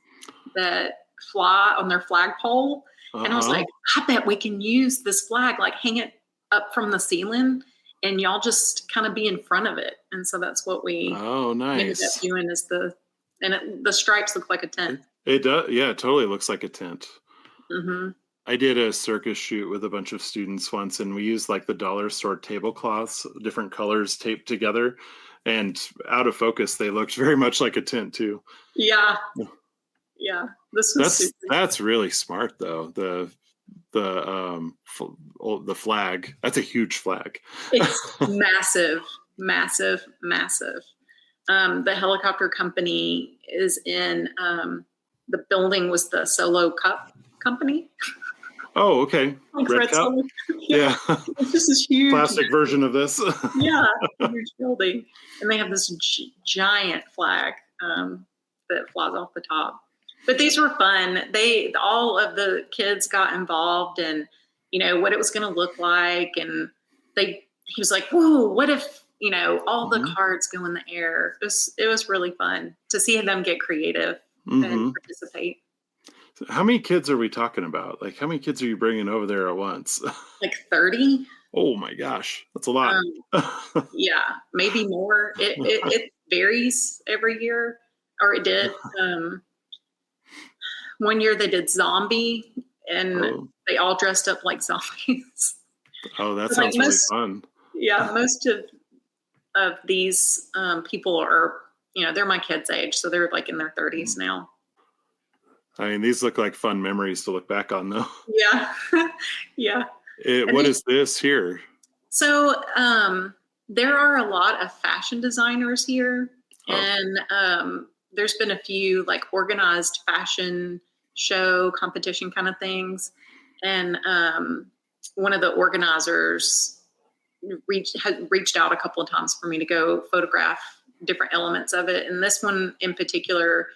Speaker 1: that fly on their flagpole. And I was like, I bet we can use this flag, like hang it up from the ceiling, and y'all just kind of be in front of it. And so that's what we ended up doing the stripes look like a tent.
Speaker 2: It does. Yeah, it totally looks like a tent.
Speaker 1: Mm-hmm.
Speaker 2: I did a circus shoot with a bunch of students once, and we used like the dollar store tablecloths, different colors taped together, and out of focus, they looked very much like a tent too.
Speaker 1: Yeah. Yeah.
Speaker 2: That's really smart though. The flag. That's a huge flag.
Speaker 1: It's massive, massive, massive. The helicopter company is in, the building was the Solo Cup company.
Speaker 2: Oh, okay.
Speaker 1: Like
Speaker 2: Red
Speaker 1: red
Speaker 2: Cup.
Speaker 1: solid.
Speaker 2: Yeah.
Speaker 1: It's just this huge
Speaker 2: Plastic version of this.
Speaker 1: yeah, huge building, and they have this giant flag that flies off the top. But these were fun. All of the kids got involved, and what it was going to look like, and he was like, "Whoa, what if all the cards go in the air?" It was really fun to see them get creative and participate.
Speaker 2: How many kids are we talking about? Like, how many kids are you bringing over there at once?
Speaker 1: Like 30.
Speaker 2: Oh my gosh, that's a lot.
Speaker 1: Yeah, maybe more. It varies every year, or it did. One year they did zombie, and they all dressed up like zombies.
Speaker 2: Oh, that sounds really fun.
Speaker 1: Yeah, most of these people are, they're my kids' age, so they're like in their 30s now.
Speaker 2: I mean, these look like fun memories to look back on, though.
Speaker 1: Yeah, yeah.
Speaker 2: What is this here?
Speaker 1: So there are a lot of fashion designers here, and there's been a few like organized fashion show competition kind of things. And one of the organizers had reached out a couple of times for me to go photograph different elements of it. And this one in particular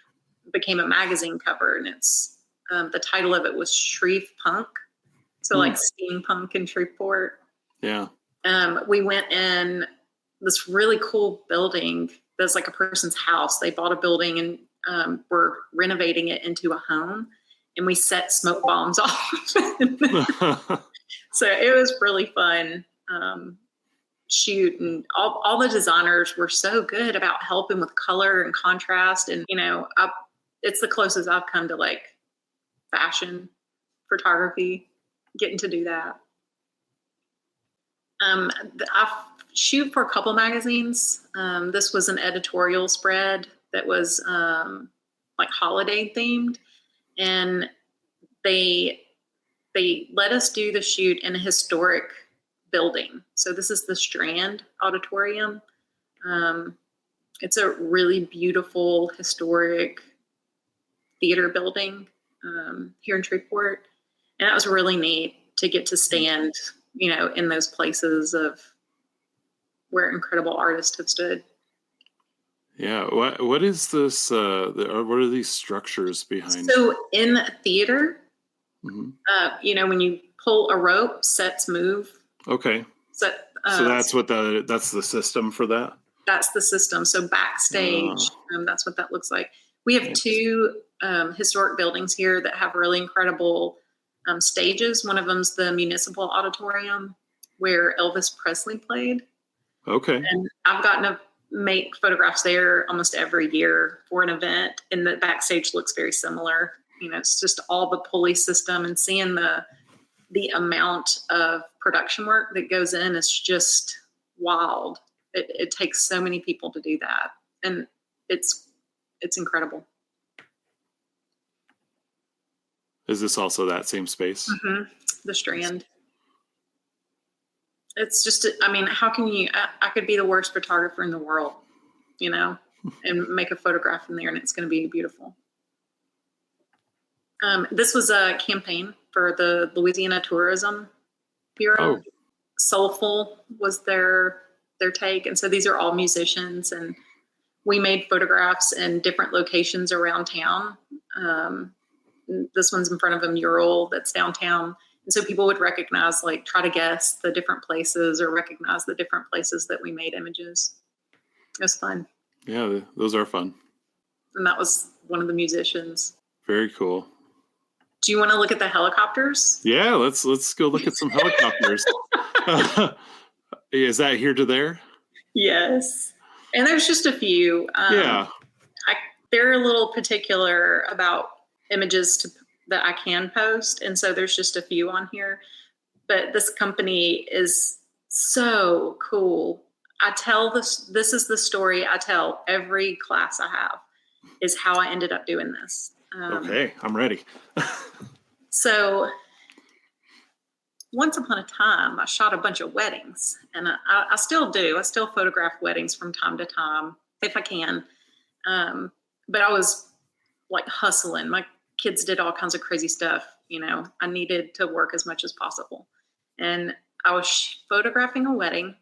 Speaker 1: became a magazine cover, and it's the title of it was Shreve Punk. So like steampunk in Shreveport.
Speaker 2: Yeah.
Speaker 1: We went in this really cool building that's like a person's house. They bought a building and were renovating it into a home, and we set smoke bombs off. So it was really fun. Shoot, and all the designers were so good about helping with color and contrast, and it's the closest I've come to like fashion photography, getting to do that. I've shoot for a couple magazines. This was an editorial spread that was like holiday themed, and they let us do the shoot in a historic building. So this is the Strand Auditorium. It's a really beautiful historic theater building here in Shreveport, and that was really neat to get to stand in those places of where incredible artists have stood.
Speaker 2: Yeah. What is this? What are these structures behind?
Speaker 1: So in theater, when you pull a rope, sets move.
Speaker 2: Okay. So that's that's the system for that.
Speaker 1: That's the system. So backstage, that's what that looks like. We have two historic buildings here that have really incredible stages. One of them's the Municipal Auditorium where Elvis Presley played.
Speaker 2: Okay.
Speaker 1: And I've gotten to make photographs there almost every year for an event, and the backstage looks very similar. It's just all the pulley system, and seeing the amount of production work that goes in is just wild. It takes so many people to do that, and it's incredible.
Speaker 2: Is this also that same space?
Speaker 1: The Strand. It's just, how can you, I could be the worst photographer in the world, and make a photograph in there, and it's going to be beautiful. This was a campaign for the Louisiana Tourism Bureau.
Speaker 2: Oh.
Speaker 1: Soulful was their take. And so these are all musicians, and we made photographs in different locations around town. This one's in front of a mural that's downtown. And so people would recognize, like, try to guess the different places or recognize the different places that we made images. It was fun.
Speaker 2: Yeah, those are fun.
Speaker 1: And that was one of the musicians.
Speaker 2: Very cool.
Speaker 1: Do you want to look at the helicopters?
Speaker 2: Yeah, let's go look at some helicopters. Is that here to there?
Speaker 1: Yes. And there's just a few. They're a little particular about images that I can post. And so there's just a few on here. But this company is so cool. I tell this is the story I tell every class I have, is how I ended up doing this.
Speaker 2: Okay, I'm ready.
Speaker 1: So once upon a time, I shot a bunch of weddings, and I still do. I still photograph weddings from time to time, if I can. But I was like hustling. My kids did all kinds of crazy stuff I needed to work as much as possible. And I was photographing a wedding,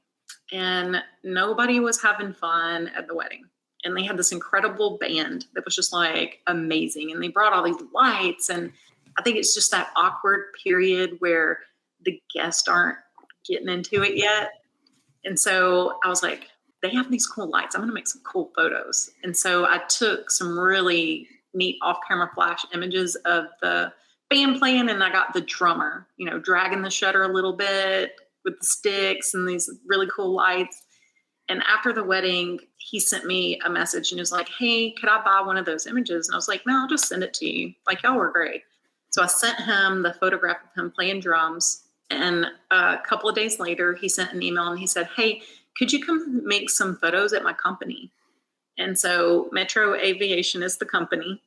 Speaker 1: and nobody was having fun at the wedding. And they had this incredible band that was just like amazing. And they brought all these lights. And I think it's just that awkward period where the guests aren't getting into it yet. And so I was like, they have these cool lights. I'm going to make some cool photos. And so I took some really neat off-camera flash images of the band playing, and I got the drummer, dragging the shutter a little bit with the sticks and these really cool lights. And after the wedding, he sent me a message and he was like, hey, could I buy one of those images? And I was like, no, I'll just send it to you. Like, y'all were great. So I sent him the photograph of him playing drums. And a couple of days later, he sent an email and he said, hey, could you come make some photos at my company? And so Metro Aviation is the company.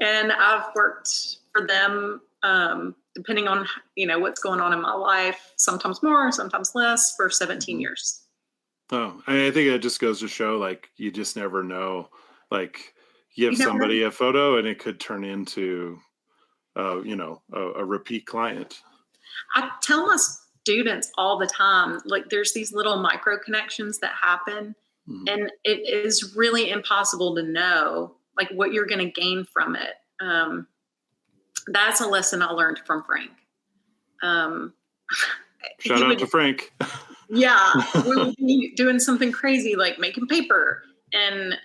Speaker 1: And I've worked for them, depending on, what's going on in my life, sometimes more, sometimes less, for 17 years.
Speaker 2: Oh, I think it just goes to show, like, you just never know. Like, you give somebody a photo and it could turn into, a repeat client.
Speaker 1: I tell my students all the time, like, there's these little micro connections that happen, and it is really impossible to know, like, what you're going to gain from it. That's a lesson I learned from Frank.
Speaker 2: Shout out to Frank.
Speaker 1: Yeah, we would be doing something crazy like making paper, and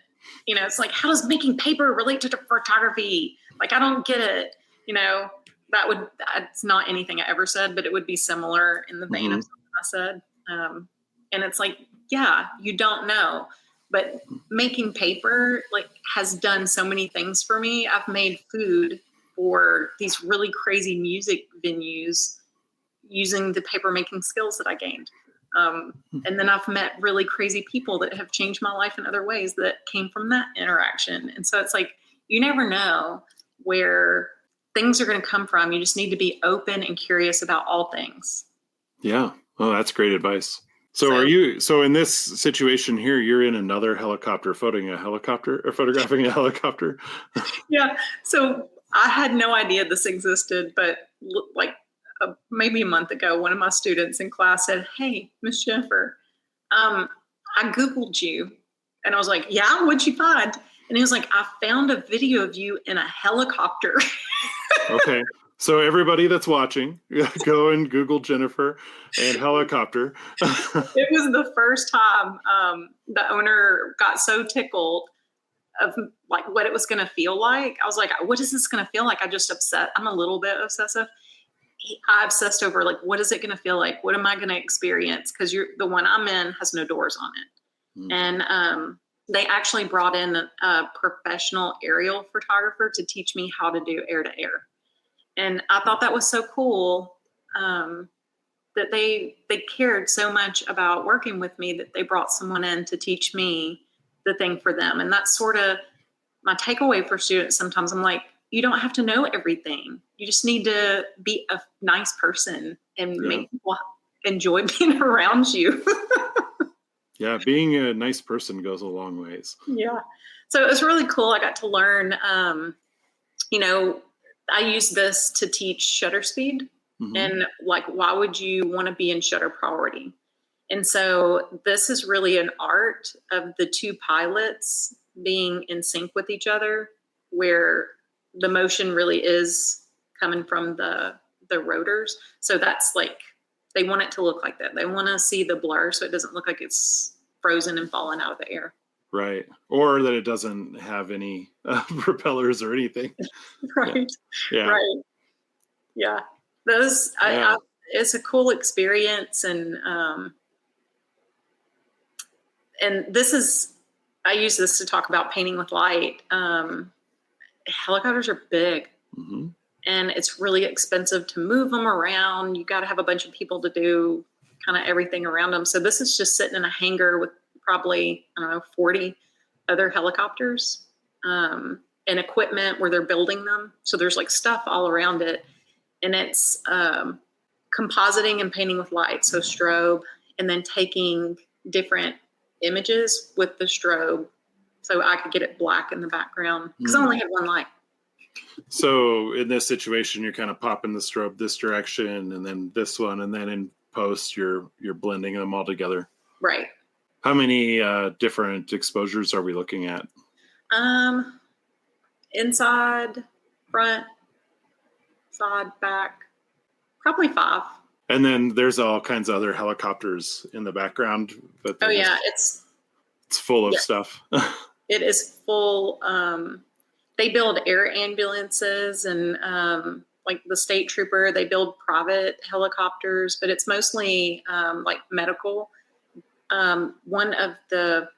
Speaker 1: it's like, how does making paper relate to photography? Like, I don't get it. That's not anything I ever said, but it would be similar in the vein of something I said. And it's like, yeah, you don't know, but making paper has done so many things for me. I've made food for these really crazy music venues using the paper making skills that I gained. And then I've met really crazy people that have changed my life in other ways that came from that interaction. And so it's like, you never know where things are going to come from. You just need to be open and curious about all things.
Speaker 2: Yeah. Oh, that's great advice. So in this situation here, you're in another helicopter, photographing a helicopter.
Speaker 1: Yeah. So I had no idea this existed, but maybe a month ago, one of my students in class said, hey, Miss Jennifer, I Googled you. And I was like, yeah, what'd you find? And he was like, I found a video of you in a helicopter.
Speaker 2: Okay. So everybody that's watching, go and Google Jennifer and helicopter.
Speaker 1: It was the first time the owner got so tickled of what it was going to feel like. I was like, what is this going to feel like? I'm a little bit obsessive. I obsessed over what is it going to feel like? What am I going to experience? Because the one I'm in has no doors on it. And they actually brought in a professional aerial photographer to teach me how to do air to air. And I thought that was so cool that they cared so much about working with me that they brought someone in to teach me the thing for them. And that's sort of my takeaway for students. Sometimes I'm like, you don't have to know everything. You just need to be a nice person and make people enjoy being around you.
Speaker 2: Yeah, being a nice person goes a long ways.
Speaker 1: Yeah. So it was really cool. I got to learn, I use this to teach shutter speed and why would you want to be in shutter priority? And so this is really an art of the two pilots being in sync with each other, where the motion really is coming from the rotors. So that's they want it to look like that. They want to see the blur so it doesn't look like it's frozen and falling out of the air.
Speaker 2: Right. Or that it doesn't have any propellers or anything.
Speaker 1: Right.
Speaker 2: Yeah.
Speaker 1: Right. Yeah. It's a cool experience. And I use this to talk about painting with light. Helicopters are big. And it's really expensive to move them around. You got to have a bunch of people to do kind of everything around them. So this is just sitting in a hangar with probably, 40 other helicopters and equipment where they're building them. So there's stuff all around it. And it's compositing and painting with light. So strobe, and then taking different images with the strobe so I could get it black in the background because I only had one light.
Speaker 2: So in this situation, you're kind of popping the strobe this direction and then this one, and then in post, you're blending them all together.
Speaker 1: Right.
Speaker 2: How many different exposures are we looking at?
Speaker 1: Inside, front, side, back, probably 5.
Speaker 2: And then there's all kinds of other helicopters in the background. But
Speaker 1: Oh yeah, it's
Speaker 2: full of stuff.
Speaker 1: It is full. They build air ambulances and like the state trooper. They build private helicopters, but it's mostly like medical. One of the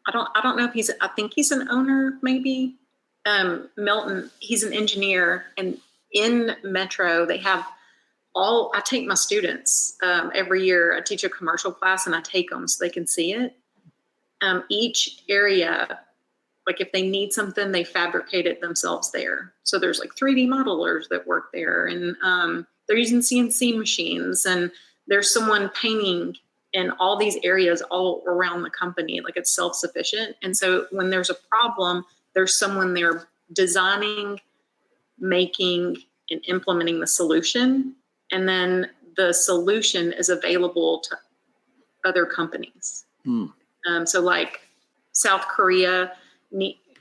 Speaker 1: I don't know if I think he's an owner, maybe. Milton, he's an engineer, and in Metro, they have I take my students every year. I teach a commercial class and I take them so they can see it. Each area, like if they need something, they fabricate it themselves there. So there's like 3D modelers that work there, and they're using CNC machines, and there's someone painting in all these areas all around the company. Like it's self-sufficient. And so when there's a problem, there's someone there designing, making, and implementing the solution. And then the solution is available to other companies. So like South Korea,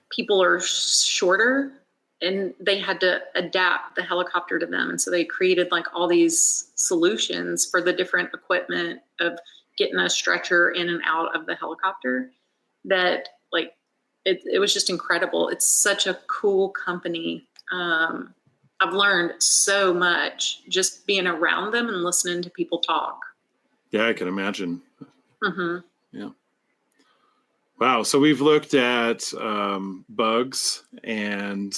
Speaker 1: people are shorter and they had to adapt the helicopter to them. And so they created like all these solutions for the different equipment of getting a stretcher in and out of the helicopter that like, it was just incredible. It's such a cool company. I've learned so much just being around them and listening to people talk.
Speaker 2: Yeah, I can imagine.
Speaker 1: Mm-hmm.
Speaker 2: Yeah. Wow. So we've looked at bugs and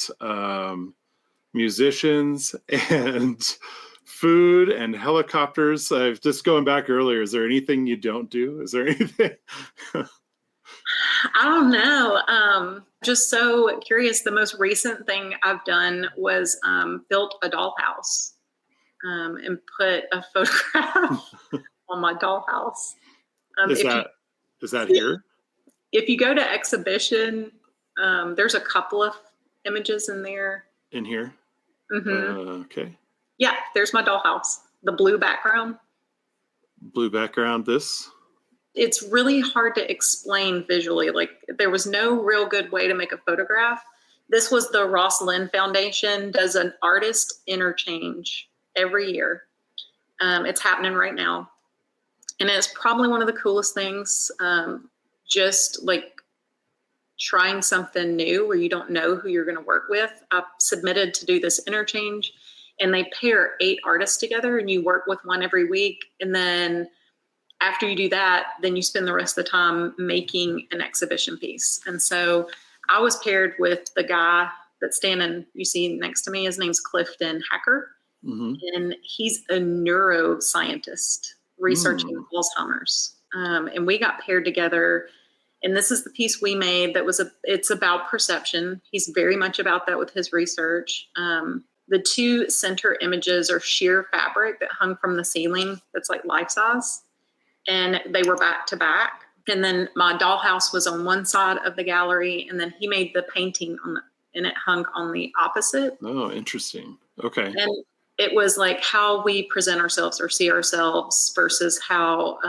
Speaker 2: musicians and food and helicopters. Just going back earlier, is there anything you don't do? Is there anything?
Speaker 1: I don't know. Just so curious. The most recent thing I've done was built a dollhouse and put a photograph on my dollhouse.
Speaker 2: Is that here?
Speaker 1: If you go to exhibition, there's a couple of images in there.
Speaker 2: In here?
Speaker 1: Mm-hmm.
Speaker 2: Okay.
Speaker 1: Yeah, there's my dollhouse. The blue background.
Speaker 2: Blue background, this?
Speaker 1: It's really hard to explain visually. Like there was no real good way to make a photograph. This was the Ross Lynn Foundation does an artist interchange every year. It's happening right now. And it's probably one of the coolest things. Just like trying something new where you don't know who you're going to work with. I submitted to do this interchange, and they pair 8 artists together, and you work with one every week. And then after you do that, then you spend the rest of the time making an exhibition piece. And so I was paired with the guy that's standing, you see next to me. His name's Clifton Hacker. Mm-hmm. And he's a neuroscientist researching Alzheimer's. And we got paired together. And this is the piece we made it's about perception. He's very much about that with his research. The 2 center images are sheer fabric that hung from the ceiling that's like life size. And they were back to back. And then my dollhouse was on one side of the gallery, and then he made the painting and it hung on the opposite.
Speaker 2: Oh, interesting. Okay.
Speaker 1: And it was like how we present ourselves or see ourselves versus how,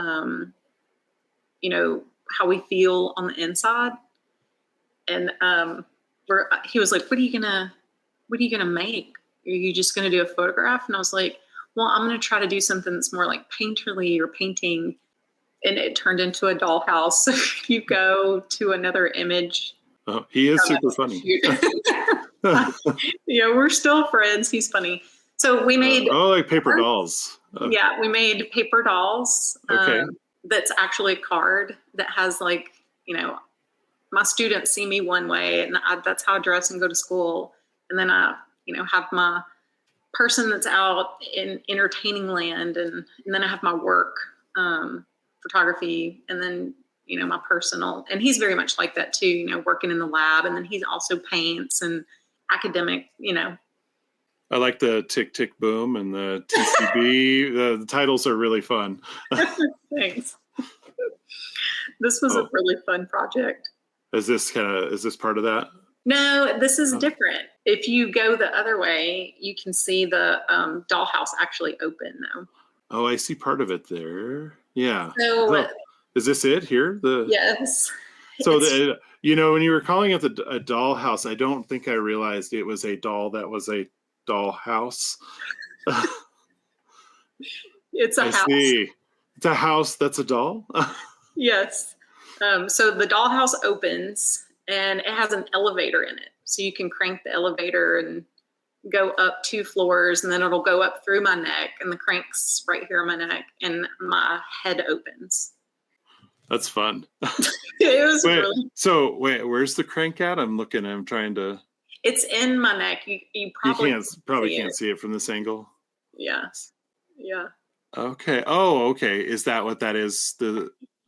Speaker 1: how we feel on the inside. And he was like, what are you gonna make? Are you just gonna do a photograph? And I was like, well, I'm gonna try to do something that's more like painterly or painting. And it turned into a dollhouse. If you go to another image.
Speaker 2: Oh, he is super funny.
Speaker 1: Yeah, we're still friends. He's funny. So we made
Speaker 2: like paper dolls.
Speaker 1: Yeah, we made paper dolls.
Speaker 2: Okay.
Speaker 1: That's actually a card that has like, my students see me one way, and that's how I dress and go to school. And then I, have my person that's out in entertaining land, and then I have my work, photography, and then, my personal. And he's very much like that too, working in the lab. And then he also paints and academic,
Speaker 2: I like the Tick Tick Boom and the TCB. The titles are really fun.
Speaker 1: Thanks. This was a really fun project.
Speaker 2: Is this part of that?
Speaker 1: No, this is
Speaker 2: Oh,
Speaker 1: different. If you go the other way, you can see the dollhouse actually open though.
Speaker 2: oh, I see part of it there. Yeah.
Speaker 1: So
Speaker 2: Oh, is this it here?
Speaker 1: yes,
Speaker 2: So
Speaker 1: it's
Speaker 2: when you were calling it a doll house, I don't think I realized it was a doll that was a doll house.
Speaker 1: it's a
Speaker 2: I
Speaker 1: house.
Speaker 2: see. It's a house that's a doll.
Speaker 1: Yes. So the dollhouse opens and it has an elevator in it. So you can crank the elevator and go up 2 floors, and then it'll go up through my neck, and the crank's right here on my neck, and my head opens.
Speaker 2: That's fun.
Speaker 1: It was really.
Speaker 2: So where's the crank at? I'm looking. I'm trying to.
Speaker 1: It's in my neck. You probably
Speaker 2: can't see it from this angle.
Speaker 1: Yes. Yeah.
Speaker 2: Okay. Oh, okay. Is that what that is?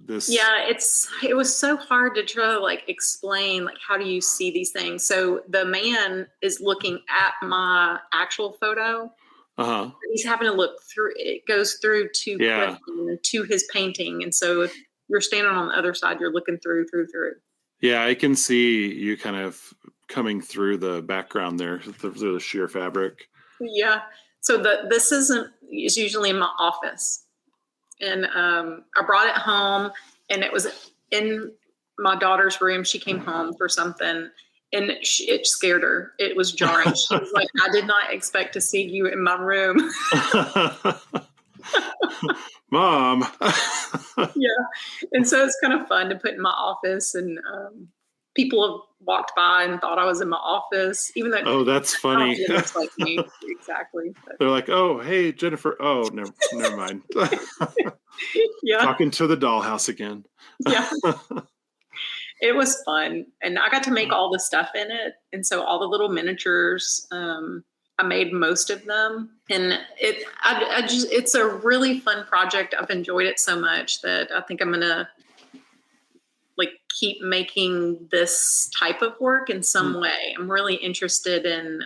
Speaker 2: This.
Speaker 1: Yeah, it was so hard to try to like explain like how do you see these things. So the man is looking at my actual photo.
Speaker 2: Uh-huh.
Speaker 1: He's having to look through. It goes through to his painting, and so if you're standing on the other side, you're looking through.
Speaker 2: Yeah, I can see you kind of coming through the background there, through the sheer fabric.
Speaker 1: Yeah. So this is usually in my office, and I brought it home, and it was in my daughter's room. She came home for something, and it scared her. It was jarring. She was like, "I did not expect to see you in my room."
Speaker 2: Mom.
Speaker 1: Yeah. And so it's kind of fun to put in my office, and people have walked by and thought I was in my office, even though
Speaker 2: that's funny.
Speaker 1: It looks like me. Exactly. But.
Speaker 2: They're like, "Oh, hey, Jennifer." Oh, never mind.
Speaker 1: Yeah.
Speaker 2: Talking to the dollhouse again.
Speaker 1: Yeah. It was fun, and I got to make all the stuff in it, and so all the little miniatures. I made most of them, and it's a really fun project. I've enjoyed it so much that I think I'm gonna like keep making this type of work in some way. I'm really interested in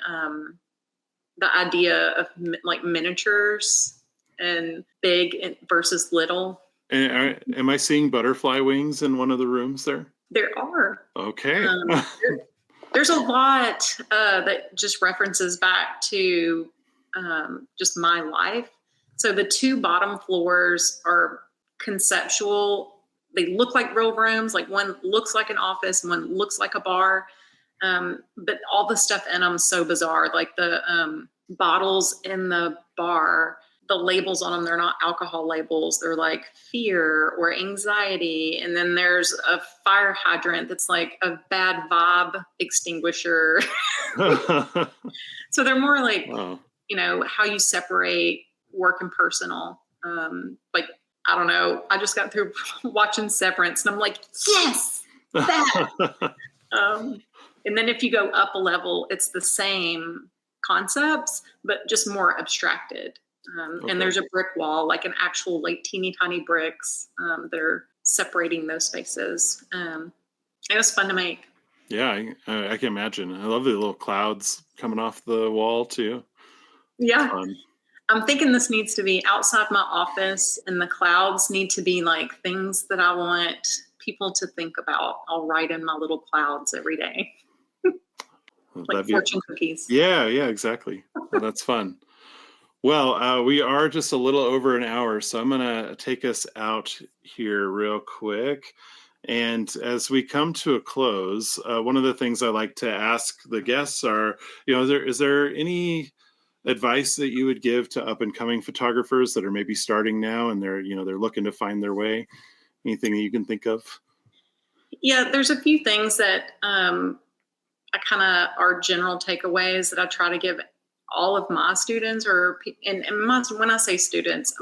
Speaker 1: the idea of like miniatures and big versus little.
Speaker 2: And am I seeing butterfly wings in one of the rooms there?
Speaker 1: There are.
Speaker 2: Okay.
Speaker 1: There's a lot that just references back to just my life. So the 2 bottom floors are conceptual. They look like real rooms. Like one looks like an office, one looks like a bar. But all the stuff in them is so bizarre. Like the bottles in the bar, the labels on them, they're not alcohol labels. They're like fear or anxiety. And then there's a fire hydrant that's like a bad vibe extinguisher. So they're more like, wow. How you separate work and personal. Like, I don't know. I just got through watching Severance, and I'm like, yes, that. And then if you go up a level, it's the same concepts, but just more abstracted. Okay. And there's a brick wall, like an actual like teeny tiny bricks. They're separating those spaces. It was fun to make.
Speaker 2: Yeah, I can imagine. I love the little clouds coming off the wall too.
Speaker 1: Yeah. I'm thinking this needs to be outside my office, and the clouds need to be like things that I want people to think about. I'll write in my little clouds every day. Like fortune cookies.
Speaker 2: Yeah, exactly. Well, that's fun. Well, we are just a little over an hour, so I'm going to take us out here real quick. And as we come to a close, one of the things I like to ask the guests are, is there any advice that you would give to up and coming photographers that are maybe starting now and they're looking to find their way? Anything that you can think of?
Speaker 1: Yeah, there's a few things that I kind of are general takeaways that I try to give all of my students, when I say students,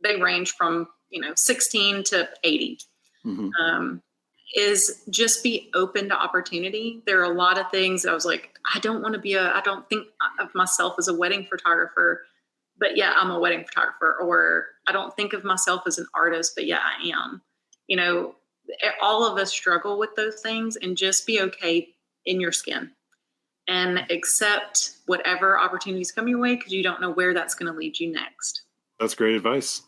Speaker 1: they range from 16 to 80. Mm-hmm. Is just be open to opportunity. There are a lot of things that I was like, I don't think of myself as a wedding photographer, but yeah, I'm a wedding photographer. Or I don't think of myself as an artist, but yeah, I am. All of us struggle with those things, and just be okay in your skin and accept whatever opportunities come your way, because you don't know where that's going to lead you next.
Speaker 2: That's great advice.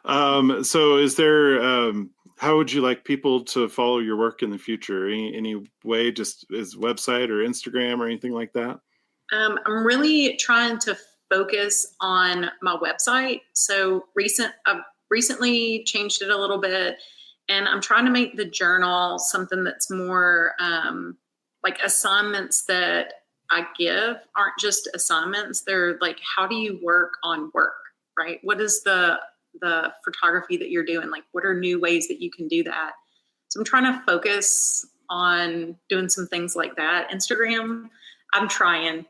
Speaker 2: So is there how would you like people to follow your work in the future? Any way, just as website or Instagram or anything like that?
Speaker 1: I'm really trying to focus on my website. So I've recently changed it a little bit, and I'm trying to make the journal something that's more like assignments that I give aren't just assignments. They're like, how do you work on work, right? What is the photography that you're doing? Like, what are new ways that you can do that? So I'm trying to focus on doing some things like that. Instagram, I'm trying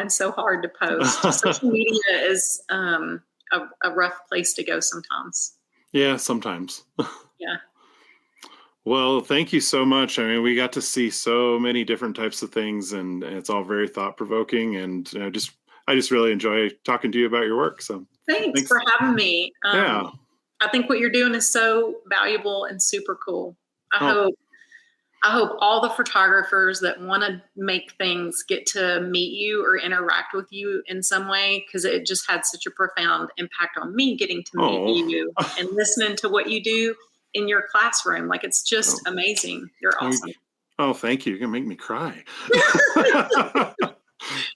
Speaker 1: so hard to post. Social media is a rough place to go sometimes.
Speaker 2: Yeah, sometimes.
Speaker 1: Yeah.
Speaker 2: Well, thank you so much. I mean, we got to see so many different types of things, and it's all very thought provoking. And I just really enjoy talking to you about your work. So
Speaker 1: thanks for having me.
Speaker 2: Yeah.
Speaker 1: I think what you're doing is so valuable and super cool. I hope all the photographers that want to make things get to meet you or interact with you in some way, because it just had such a profound impact on me getting to meet you and listening to what you do in your classroom. Like, it's just amazing. You're awesome.
Speaker 2: Oh, thank you. You're going to make me cry.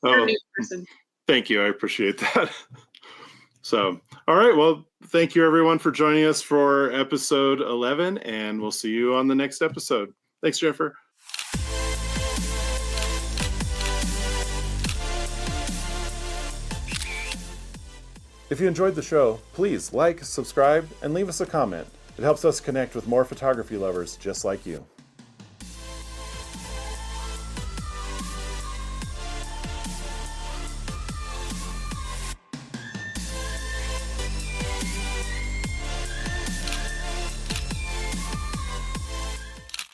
Speaker 1: You're a new person.
Speaker 2: Thank you. I appreciate that. So, all right. Well, thank you everyone for joining us for episode 11, and we'll see you on the next episode. Thanks, Jennifer. If you enjoyed the show, please like, subscribe, and leave us a comment. It helps us connect with more photography lovers just like you.